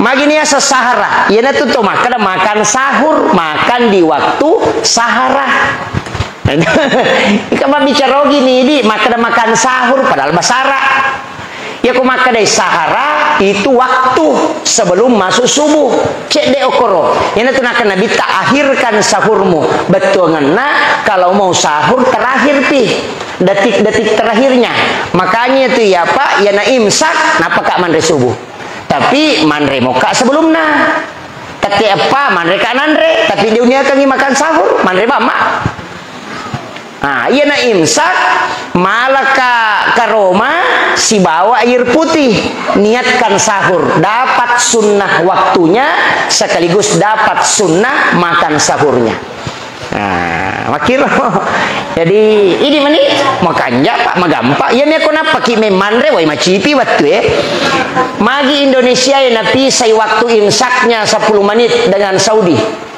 Magini asa sahara. Ya tu to makan sahur, makan di waktu sahara. Ikan bicara gini di makan sahur padahal basara. Ya aku makan dari sahara itu waktu sebelum masuk subuh. Cek de okoro. Ini tuh nak Nabi tak akhirkan sahurmu. Betul ngena kalau mau sahur terakhir pi. Detik-detik terakhirnya. Makanya itu ya Pak, ya na imsak napa kak mandre subuh. Tapi mandre moka sebelumnya. Kata apa mandre kanandre, tapi di dunia kami makan sahur, mandre mama. Nah, iya na imsak malah ka Roma si bawa air putih niatkan sahur dapat sunnah waktunya sekaligus dapat sunnah makan sahurnya. Nah, makir jadi ini mani makanya Pak magampak ya me kona paki me manre wai macipi waktu magi Indonesia ya napi sai waktu imsaknya 10 menit dengan Saudi.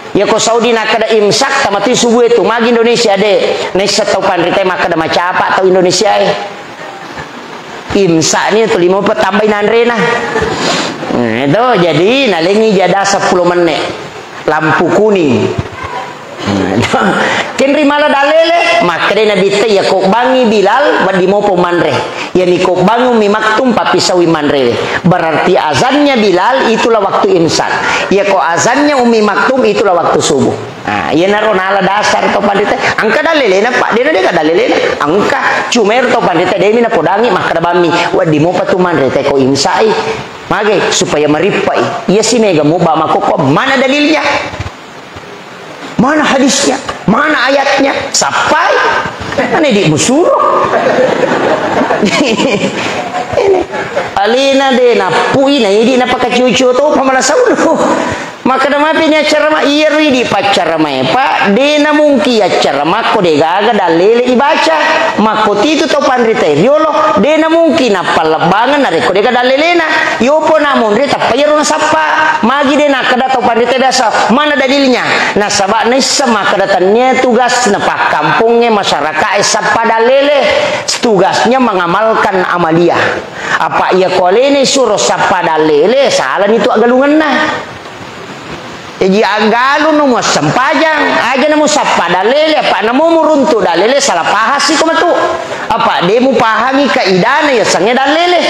Ya ko Saudi nak kada imsak tamati subuh itu magi Indonesia de nesa tau pandrite maka ada macam apa tau Indonesia imsak ni tu 5 tambahin andrena itu jadi nalengi jada 10 menit lampu kuning kenri malah dalele makre nabi te ya kok bangi Bilal wadi mau pemandre ya ni kok bangu mi maktum papi sawi mandre berarti azannya Bilal itulah waktu imsak ya kok azannya umi maktum itulah waktu subuh. Nah ya naronala dasar to pandite angka dalele na Pak dia kada dalele angka cumer to pandite demi na podangi makada bami wadi mau patu mandre te ko imsai mage supaya meripai ya si mega mau ba makoko mana dalilnya. Mana hadisnya? Mana ayatnya? Sampai mana di musuruh? Ini alina de na pui na ini na pakai cucu tu pamala saulu. Maka nama pinya cara ma iri di pacar ma Pak dena mungkin ya cara mako de gaga dalile ibaca mako itu to pandrite riolo dena mungkin apa lebangan dari ko de dalilena yo po namun rita payro na sapa magi dia nak kada tau pandita biasa mana dalilnya nah sabak ni sama kadatannya tugas nepah kampungnya masyarakat sapada lele tugasnya mengamalkan amalia apa ia kole ni suruh sapada lele salah itu agalungan nah jadi agalu no mo sampajang aja namo sapada lele apa namo muruntu dalele salah pahas itu matu apa demu pahami kaidana ya sange dalele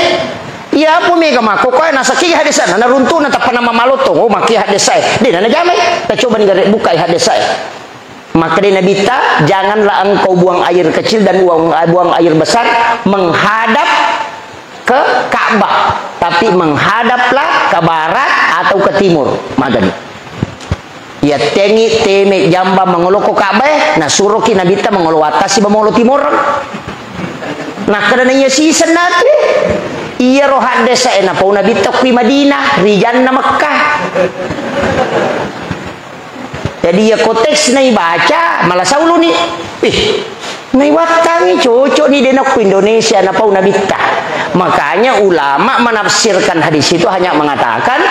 iya po mega mako ko nasa ki hadisa na naruntu na tapana mamaloto oh maki hadisa di na gamay ta coba ngare buka hadisa maka di nabita janganlah engkau buang air kecil dan buang air besar menghadap ke Ka'bah tapi menghadaplah ke barat atau ke timur magani ya tengi teme jamba mengolo ko Ka'bah na suruh ki nabita mengolo atasi mengolo timur nah kadana nya season nate iya rohan desa ena pau nabita ku Madinah rijan na Makkah jadi ya konteks na ibaca malah saulu ni nai watangi cocok ni denak ku Indonesia na pau nabita makanya ulama menafsirkan hadis itu hanya mengatakan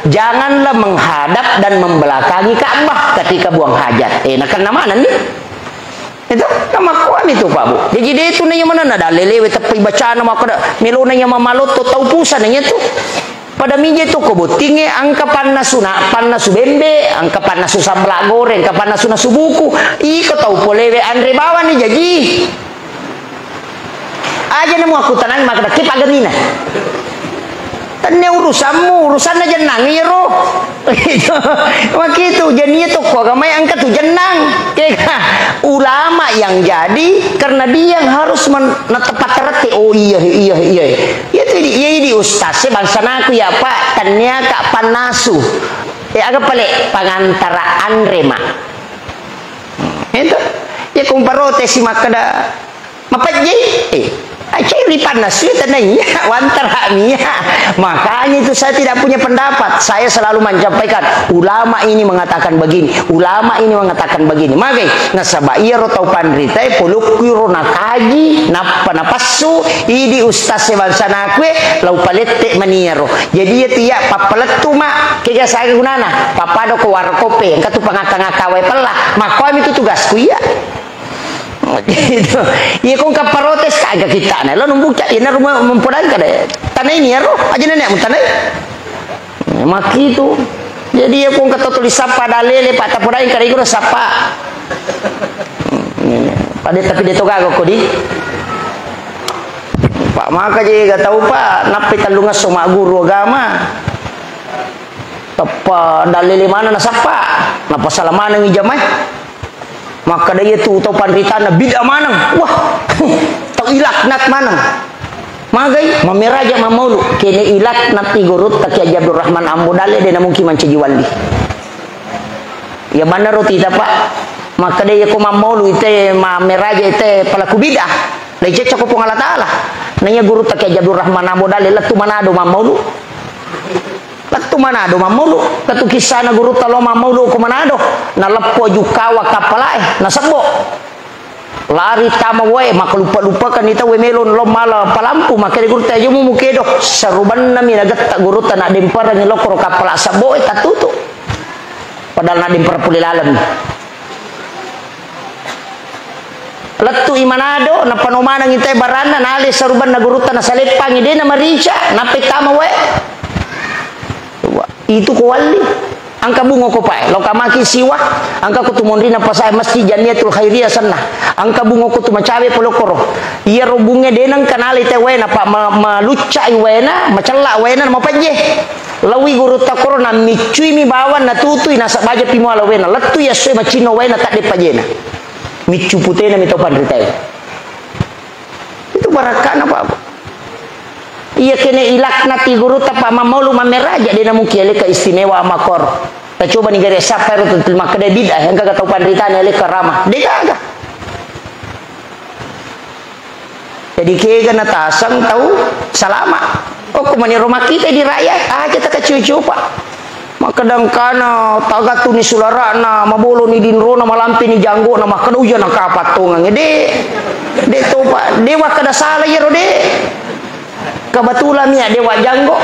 janganlah menghadap dan membelakangi Ka'bah ketika buang hajat nah karena mana nih itu nama kuam itu Pak Bu jadi dia itu nanya mana ada lelewe tapi baca nama kada melo nanya mamalot to tau pusa nanya tu pada mije tu ko botinge angka pannasu bembe angka pannasu sambal goreng angka pannasu nasu buku iko tau polewe andre bawa ni jadi aja nemu aku tenang maka kip agamina tanya urusan aja nang ya roh begitu jadinya tuh kok gamai angkat tuh jenang ulama yang jadi karena dia yang harus menetap terti oh iya itu di ustaz bangsa naku ya pak tanya kak panasu agak pelik pangantara andrema itu ya kumparote si makada mapaji Acai panas itu tandanya wantar haknya. Makanya itu saya tidak punya pendapat. Saya selalu menyampaikan ulama ini mengatakan begini, ulama ini mengatakan begini. Magai nasaba iya rotau pandritai poluk kiro nakaji napa napasu idi ustaz sebangsa nakwe lau palette maniero. Jadi ya tiap papaletu mak kaya saya gunana papado ko warkope katu pangakangakawe pelah. Makoy itu tugasku ya. Gitu. Ya kung kaparotes kagak kita na lo numbuk ya na rumah mempulang kada tanah ini ya roh aja nenek mun tanah maki itu jadi ya kung katulis sapa dalele pak tapurai kada iko sapa pada tapi dia toga ko di pak maka jadi gak tahu pak napi talungas sama guru agama apa dalele mana na sapa napa salamana ng ijamay maka dia tu tau pandritana bida manang wah tau ilaknat manang magai mameraja mamulu kene ilaknat igurut tak ya Abdul Rahman Ambodale dia mungkin mancaji wali ya mana roti pak maka dia ko mamulu ite mameraja ite pelaku bidah leje cakap Allah taala nanya guru tak ya Abdul Rahman Ambodale latu manado mamulu latu manado mamulu katu kisah na guru talo mamulu ko manado na lepo jukawa kapalae na sebo lari tama wae makalupa-lupa kan ita we melon lo mala palampu makere guru tayo mo mukedo saruban na minagat ta guru ta na dimpara ni lokro kapala sebo tatutu padahal na dimpara pulilalam latu imanado na panumanang itay barana na ali saruban na guru ta na salepang ide na marisha na pitama wae itu ko wali angka bungo ko pa lo kamaki siwa angka ko tumondi na pasay masjid jamiatul khairiyah sana angka bungo ko tumacabe polokoro iya robunge denang kanali te wena pa maluca wena macalla wena mapanje lawi guru takoro na micui mi bawan na tutui na sabaja pimwala wena latu ya se macino wena tak de pajena micu putena mi topan ritai itu barakana apa iya kene ilaknati guru tapa mamulu mameraja dia namu kiale ka istimewa makor ta coba ni gere sapar tu maka de bidah yang kagak tahu pandritane le karamah de kagak jadi kega na tasang tahu salama oh kumani rumah kita di rakyat aja tak cucu pak maka dangkana taga tu ni sulara na mabolo ni dinro na malampi ni janggo na makana ujan na kapatungan de tu pak dewa kada salah ya rode kebetulan ya dewa janggo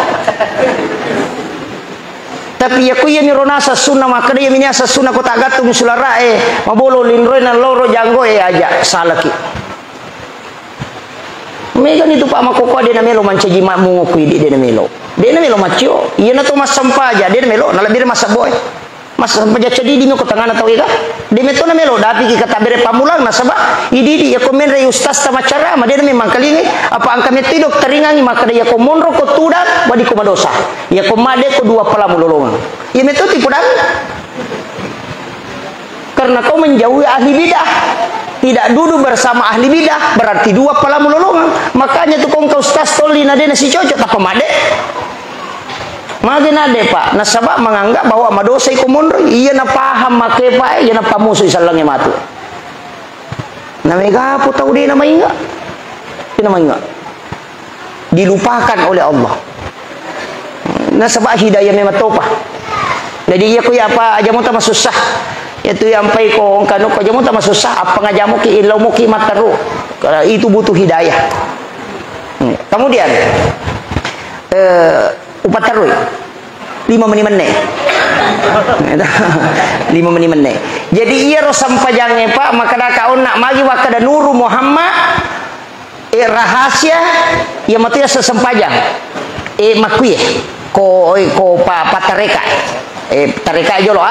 Tapi ya ku ya mirona sa sunna maka dia minya sa sunna ko tagatu musulara mabolo linroy na loro janggo aja salaki. Megan itu Pak Makoko dia na melo mancaji mamu ku dia na melo. Dia na melo macio. Iya na to mas sampaja dia na melo na labir mas boy. Mas sampaja cedi di ko tangana tahu ika. Dia meto na melo dapi ki kata bere pamulang na saba. Idi ya komen re ustaz ta macara ma dia na memang kalingi apa angka metidok teringangi maka dia ko monro ko tudak wadi ko madosa. Ya ko made ko dua pala mulolongan. Ya meto tipu dan. Karena kau menjauhi ahli bidah. Tidak duduk bersama ahli bidah berarti dua pala mulolongan. Makanya tuh kau ustaz toli na dia nasi cocok apa made. Mage nade Pak, nasabak menganggap bahwa madosa iku mondro, iya na paham make Pak, iya na pamusu isalange matu. Na mega apa tahu dia nama inga? Dia nama inga. Dilupakan oleh Allah. Nasabak hidayah memang topa. Jadi iya ku ya apa aja mu ta susah. Itu yang pai ko kanu ko jamu ta susah apa ngajamu ki ilmu ki mataru. Itu butuh hidayah. Kemudian upat terus 5 menit 5 menit. Jadi iya ro sampajangnya Pak maka da kaon nak magi wakada nuru Muhammad rahasia ya matia sesampajang makuye ko patareka tareka jolo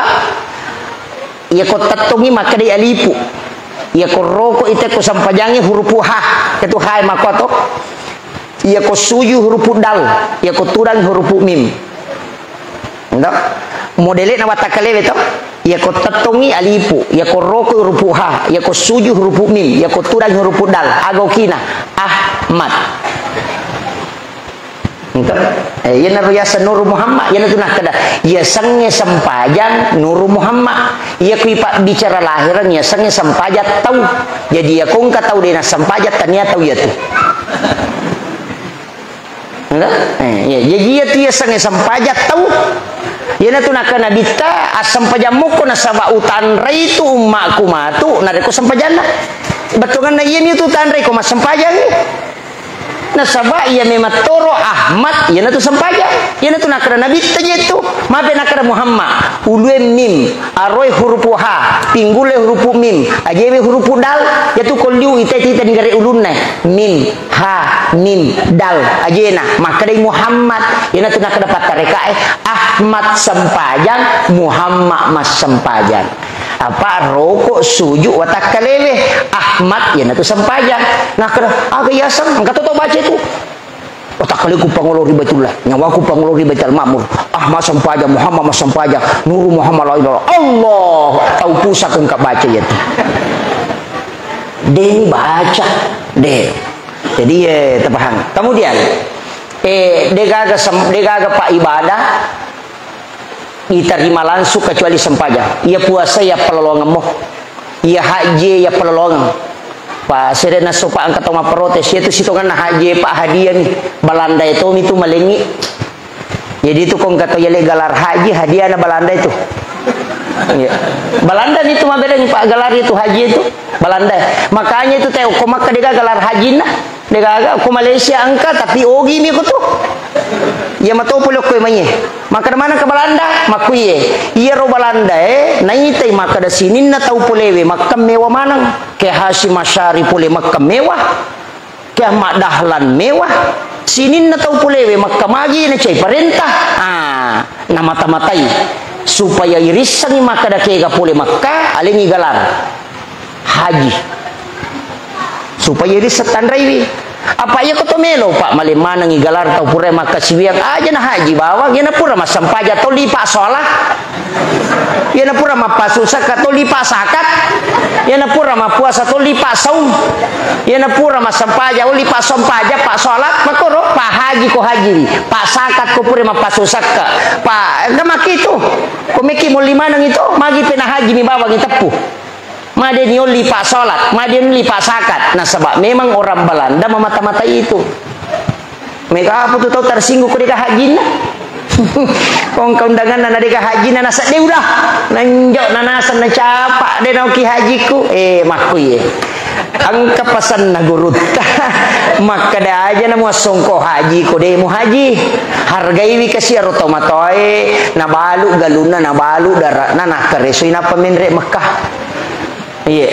ya ko tatungi maka dia alipu ya ko roko ite ko sampajangi huruf ha itu hai makoto ya ko suju huruf dal ya ko turang huruf mim ndak modele na watakalewe to ya ko tatungi alipu ya ko roko huruf ha ya ko suju huruf mim ya ko turang huruf dal agokina Ahmad ya na ruyasa Nur Muhammad ya na tunah kada ya sange sampajan Nur Muhammad ya kui Pak bicara lahiran ya sange sampajat tahu jadi ya kong ka tahu dena sampajat tania tahu ya tu ya jadi ya tu ya sange sampajat tahu ya na tunah kana bita asam pajamuko na saba utan rai tu ummaku matu na reko sampajana betongan na iya ni tu utan rai ko mas sampajan nasaba iya memang toro Ahmad iya na tu sampaja iya na tu nakara nabi taje tu mabe nakara Muhammad ulwe mim aroy huruf ha pinggule huruf mim ajewe huruf dal ya tu kolliu ite nggare ulunna mim ha mim dal ajena maka dai Muhammad iya na tu nakara patareka Ahmad sampajang Muhammad mas sampajang apa rokok sujuk watak kalewe Ahmad ya natu sampajang nah kada aga yasan engka to baca itu watak kalewe ku pangolori Baitullah nyawa ku pangolori Baitul Ma'mur Ahmad sampajang Muhammad mas sampajang Nur Muhammad la ilaha Allah tahu pusat engka baca ya tu deni baca deh jadi terpaham kemudian degaga Pak ibadah diterima langsung kecuali sampajang ia puasa ya pelolongan mo ia haji ya pelolongan Pak serena sopa angkat toma protes itu sitongan haji Pak hadiah nih Balanda itu malengi jadi itu kong kata ya galar haji hadiah na Balanda itu ya. Balanda itu mah beda nih Pak galar itu haji itu Balanda makanya itu teh kok maka dia galar haji nah dia ko Malaysia angka tapi ogi mi ko tuh ya mato pulok ko manye maka mana ke Belanda makuye iya ro Belanda naitai maka da sinin na tau pulewe maka mewah manang ke Hasyim Asy'ari pule maka mewah ke Ahmad Dahlan mewah sinin na tau pulewe maka magi na cai perintah na mata-matai supaya irisangi maka da kega pule maka alingi galar haji supaya iris tandrai apa ya koto melo Pak malimana ngigalar tau pura maka siwiang aja na haji bawang ya na pura mas sampaja to lipa sholah ya na pura ma pasusak to lipa sakat ya na pura ma puasa to lipa saum ya na pura mas sampaja o lipa sampaja pak sholat makoro pak haji ko haji pak sakat ko pura ma pasusak pak gamaki itu ko meki mo limana itu magi pena haji mi bawang itepu Maden yoli pak sholat, maden yoli pak sakat. Nah sebab memang orang Belanda memata-mata itu. Mereka apa tuh tahu tersinggung ketika haji na? Kong keundangan nana deka haji nana sak deh udah. Nanjok nana sana capak deh nauki hajiku. Maku ye. angka pasan na gurut maka da aja na mo songko haji ko de mo haji hargai wi kasi aroto matoy na balu galuna na balu dara na nakaresoy na pamenre Mekah iya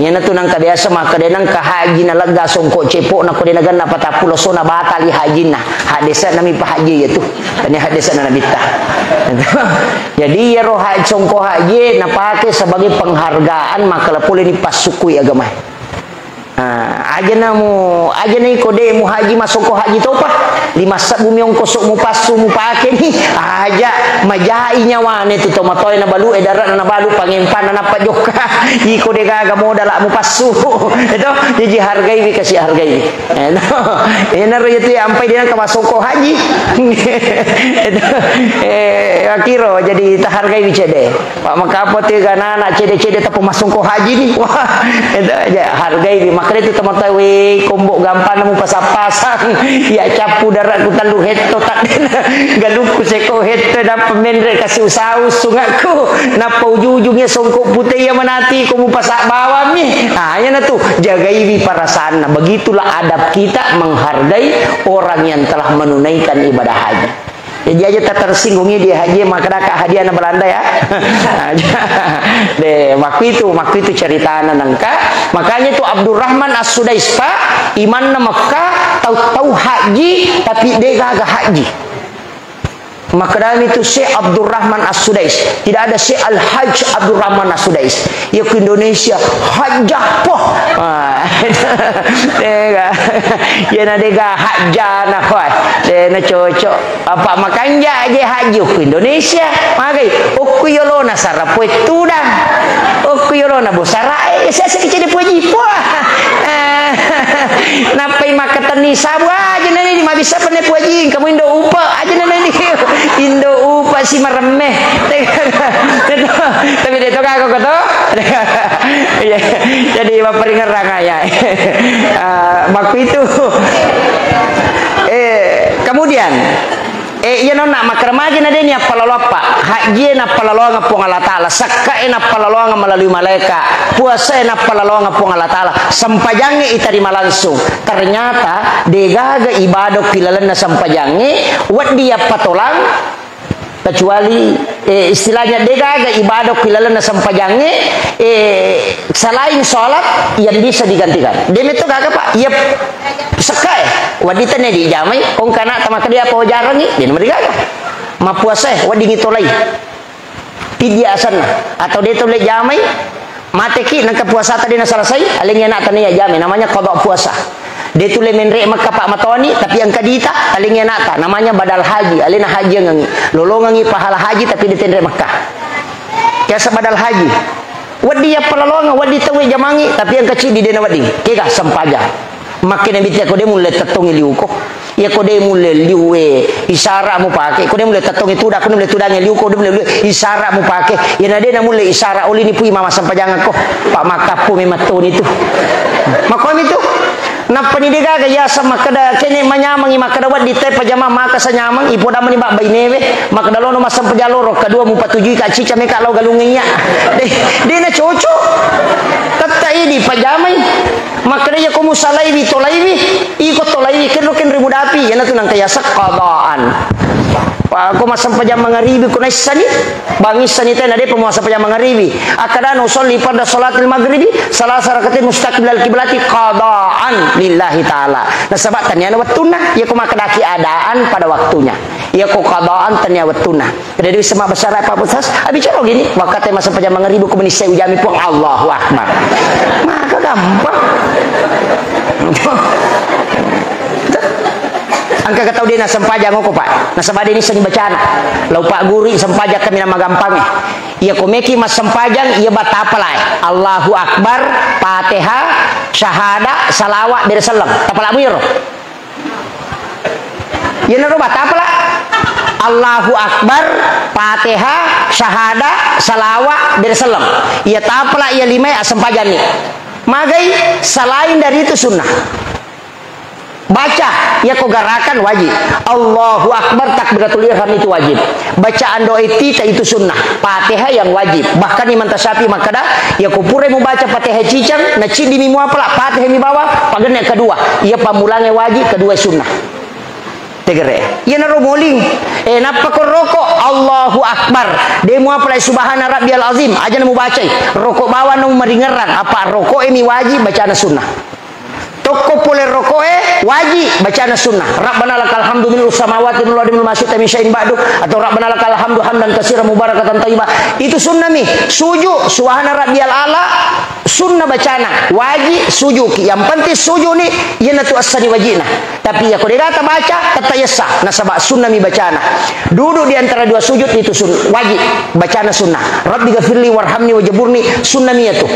yan na to nang kabiasa maka de nang kahaji na laga songko cepo na ko de nagan na patapulo so na batali haji na hadesa na mi pahaji ya tu kanya hadesa na nabita jadi ya roh haji songko haji na pakai sebagai penghargaan maka lapul ini pasukui agama aja na kode mu haji masuk ko haji to pa lima sa bumi ong kosok mu pasu mu pake ni aja majai nyawane tu tomatoy na balu edara na balu pangimpan na pajoka i kode gaga modal mu pasu itu jadi hargai bi kasih hargai itu ena ro itu ampai dia ka masuk ko haji itu akiro jadi ta hargai bi cede pak makapote ganana cede-cede ta masuk ko haji ni wah itu aja hargai bi makanya itu teman-teman kombok gampang namu pasang-pasang ya capu darat ku tandu hetto tak galuku seko hetto dan pemendre kasih usaha sungaku napa ujung-ujungnya songkok putih yang menati kamu pasak bawah ni ya na tu jagai bi perasaan begitulah adab kita menghargai orang yang telah menunaikan ibadah haji. Jadi aja tak tersinggungnya dia haji maka dah hadiah na Belanda ya. Deh waktu itu cerita nangka makanya itu Abdurrahman As-Sudais Pak iman na Mekah tahu haji tapi dia gagah haji. Maka dalam itu Syekh Abdurrahman As-Sudais tidak ada Syekh Al-Hajj Abdurrahman As-Sudais ya ke Indonesia hajah poh ya na dega hajah na kuat na cocok apa makanya aja haji ke Indonesia magai okuyolona sarapo itu dah okuyolona bosara saya sekecil puji poh napai makatani sabu aja nani ma bisa pene puji kamu Indo upa aja nani Indo upa si maremeh tapi dia tu kagak kata jadi bapak ngerang ya waktu itu kemudian iya nona makramaji na deni apalalopa haji na palaloanga pong Allah Taala sakka na palaloanga melalui malaikat puasa na palaloanga pong Allah Taala sampajange itarima langsung ternyata degaga ibadah kilalan na sampajange wat dia patolang kecuali istilahnya degaga ibadah kilalan na sampajange selain sholat yang bisa digantikan demi itu gagak pak iya sekai wadita ne di jamai kong kana tama kedia po jarang ni dia nomor gagak ma puasa wadi ngitolai pidia asana atau dia tolai jamai mate ki nang puasa tadi na selesai aling yana tani ya jamai namanya qada puasa dia tule menre Mekah pak matoni tapi yang kadita aling yana ta namanya badal haji alina haji ngangi lolongangi pahala haji tapi dia tenre Mekah kiasa badal haji wadi ya palalonga wadi tawe jamangi tapi yang kecil di dena wadi kega sampaja makin bitia ko de mulai tatongi liuko ya ko de mulai liuwe isara mu pake ko de mulai tatongi tuda ko mulai tudange liuko de mulai isara mu pake ya na de na mulai isara oli ni pui mama sampajangan ko pak makapu mematon itu makom itu napa ni dega ga ya sama kada kene manyamangi makada wad di te pajama maka sanyamang ipoda mani bak bainewe makada lono masam pajaloro kadua mu patujui ka cica meka lo galunginya de na coco tatta ini pajamai makada ya komu salaiwi tolaiwi iko tolaiwi ken ribu dapi yana tunang kaya sakadaan aku masam pajam mangaribi kunai sani bangis sani tena de pemuasa pajam mangaribi akadana usolli pada salatul maghribi salah sarakatin mustaqbilal kiblati qadaan lillahi taala nah sebab tanya waktuna ya ku makadaki adaan pada waktunya ya ku qadaan tanya waktuna jadi sama besar apa besas abi caro gini wakate masa pajam mangaribi ku menisai ujami pun Allahu akbar maka gampang angka kata dia na sampaja ngoko pak na sabade ni seni bacaan lau pak guri sampaja kami nama gampangnya ia komeki mas sampajang ia bata apalai Allahu akbar Fatihah syahada salawat dari salam tapala miro ia naro bata apala Allahu akbar Fatihah syahada salawat dari salam ia tapala ia lima sampajan ni magai selain dari itu sunnah Baca, ya kau garakan wajib. Allahu Akbar takbiratul ihram itu wajib. Bacaan doa itu sunnah. Fatihah yang wajib. Bahkan Imam Tasyafi makada ya kau pure mau baca Fatihah cicang, na cidi mi mau apa Fatihah mi bawa, pagen yang kedua. Ya pamulangnya wajib, kedua sunnah. Tegere. Ya naro moling. Napa kau rokok? Allahu Akbar. Demo apa lai subhana rabbiyal azim. Aja mau baca. Rokok bawa nu meringeran. Apa rokok mi wajib bacaan sunnah. Toko pole rokoe wajib bacaan sunnah. Rabbana lakal hamdu minus samawati wal ardi min masyita min syai'in ba'du, atau Rabbana lakal hamdu hamdan katsiran mubarakatan thayyibah. Itu sunnah mi. Sujud subhana rabbiyal ala sunnah bacana wajib sujud. Yang penting sujud ni yana tu asani wajibna. Tapi ya kalau dia kata baca kata yasa nasaba sunnah mi bacana. Duduk di antara dua sujud itu sunnah wajib bacana sunnah. Rabbi ghafirli warhamni wajburni sunnah mi itu.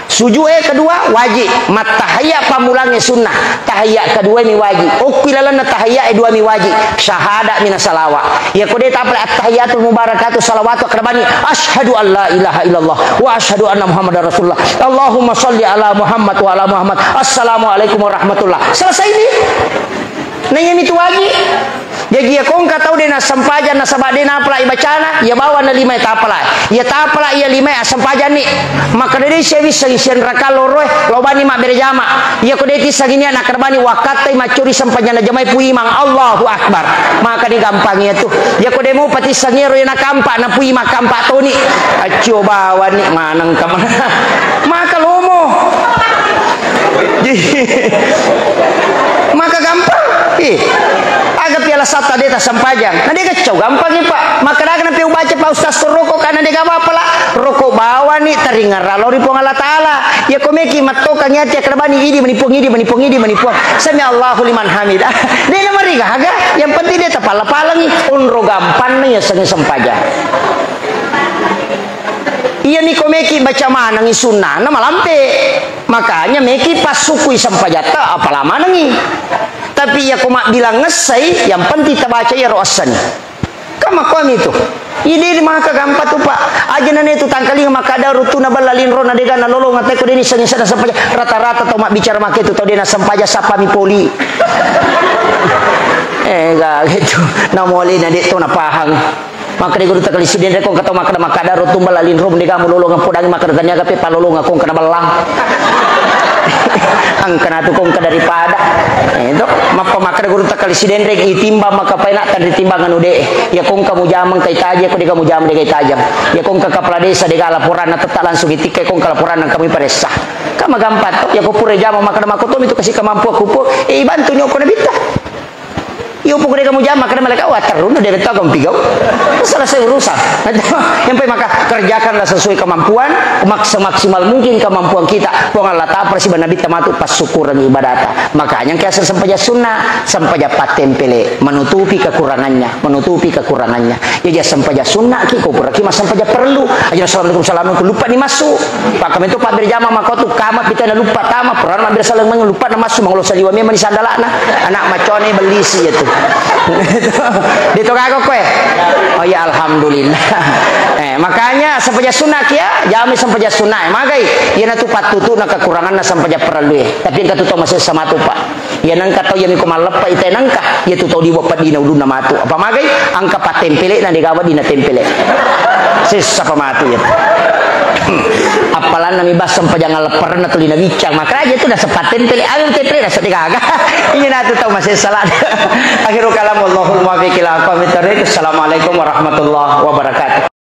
Sujud kedua wajib, mat tahiyat pamulangnya sunnah. Tahiyat kedua mi wajib. Ukilalana tahiyat dua mi wajib. Syahadat minas salawat. Ya kode tapal at-tahiyatul mubarakatuh salawatu akramani. Asyhadu an la ilaha illallah wa asyhadu anna Muhammadar Rasulullah. Allahumma shalli ala Muhammad wa ala Muhammad. Assalamualaikum warahmatullah. Selesai ini. Nanya itu wajib. Jadi ya kong kata udah na sampajan na sabade na apalai bacana ya bawa na lima eta apalai ya ta apalai ya lima sampajan ni maka dari sewi sangsian rakal loroe lobani mak berjama ya kode ti sagini anak kerbani wakatai macuri sampajan na jamai pui mang Allahu Akbar maka di gampangnya tuh ya kode mau pati sangiro ya na kampak na pui mak kampak toni acio bawa ni manang kamana maka lomo maka gampang agak piala satu dia tak sampajang. Nah dia kacau gampang ni pak. Maka dah kena piu baca pak ustaz rokok karena dia gak apa lah. Rokok bawa ni teringat ralori pong Allah Taala. Ya komeki matokan nyati kerbani ini menipung. Sami Allahu liman hamid. Dia nama riga haga. Yang penting dia tapala-palangi. Unro gampang ni ya sengi sampajang. Iya ni komeki baca mana ngi sunnah nama lampe. Makanya meki pas sukui sampajata apalah mana ngi. Tapi ya koma bilang ngesai yang penting kita baca ya roasan. Kama kami itu. Ini maka gampang tuh pak. Aja nane itu tangkali maka ada rutuna balalin rona dega na lolo ngatai ko deni sangisa sampaja rata-rata tau mak bicara mak itu tau dia na sampaja sapa mi poli. Gak gitu. Na moli na dito na pahang. Maka dia guru tak kali sidin rekong kata maka ada rutum balalin rom dega mu lolo ngapudangi maka tanya gape palolo ngakong kana balang. Angkana tukong ka daripada itu mapa makar guru tak kali sidendrek itimba maka paina tan ditimbangan ude ya kong kamu jamang kay taja ko di kamu jam de kay tajam ya kong ka kapala desa de laporan na tetap langsung itik kay kong laporan nang kami paresa ka magampat ya ko pure jamang maka makutom itu kasih kamampu aku po bantu nyo ko na bita iyo po ko kamu jam maka malaka water no de kamu pigau selesai urusan yang penting maka kerjakanlah sesuai kemampuan maksimal mungkin kemampuan kita pong Allah ta persi nabi tamatu pas syukur dan ibadat makanya kaya sampaja sunnah sampaja patempele menutupi kekurangannya ya dia sampaja sunnah ki ko pura ki mas sampaja perlu aja assalamualaikum lupa ni masuk pak kami tu pak berjamaah maka tu kamat kita lupa tama peran ambil saling lupa na masuk manglo saliwa me mani sandalana anak macone beli si itu dito kagok kue oh ya alhamdulillah makanya sampaja sunnah kia jami sampaja sunnah magai ya na tu patutu na kekurangan na sampaja perlu tapi yang katuto masih sama tu pak ya nang katau yang ko malapa ite nangka ya tu tau di wapat dina udun na matu apa magai angka patempele na digawa dina tempele sis apa matu ya apalan nami bas sampaja ngaleper na tulina bicang maka aja tu dah sepaten pele alim tepre dah sedikaga ini na tu tau masih salat akhirul kalam wallahul muwaffiq ila aqwamit thoriq. Assalamualaikum warahmatullahi wabarakatuh.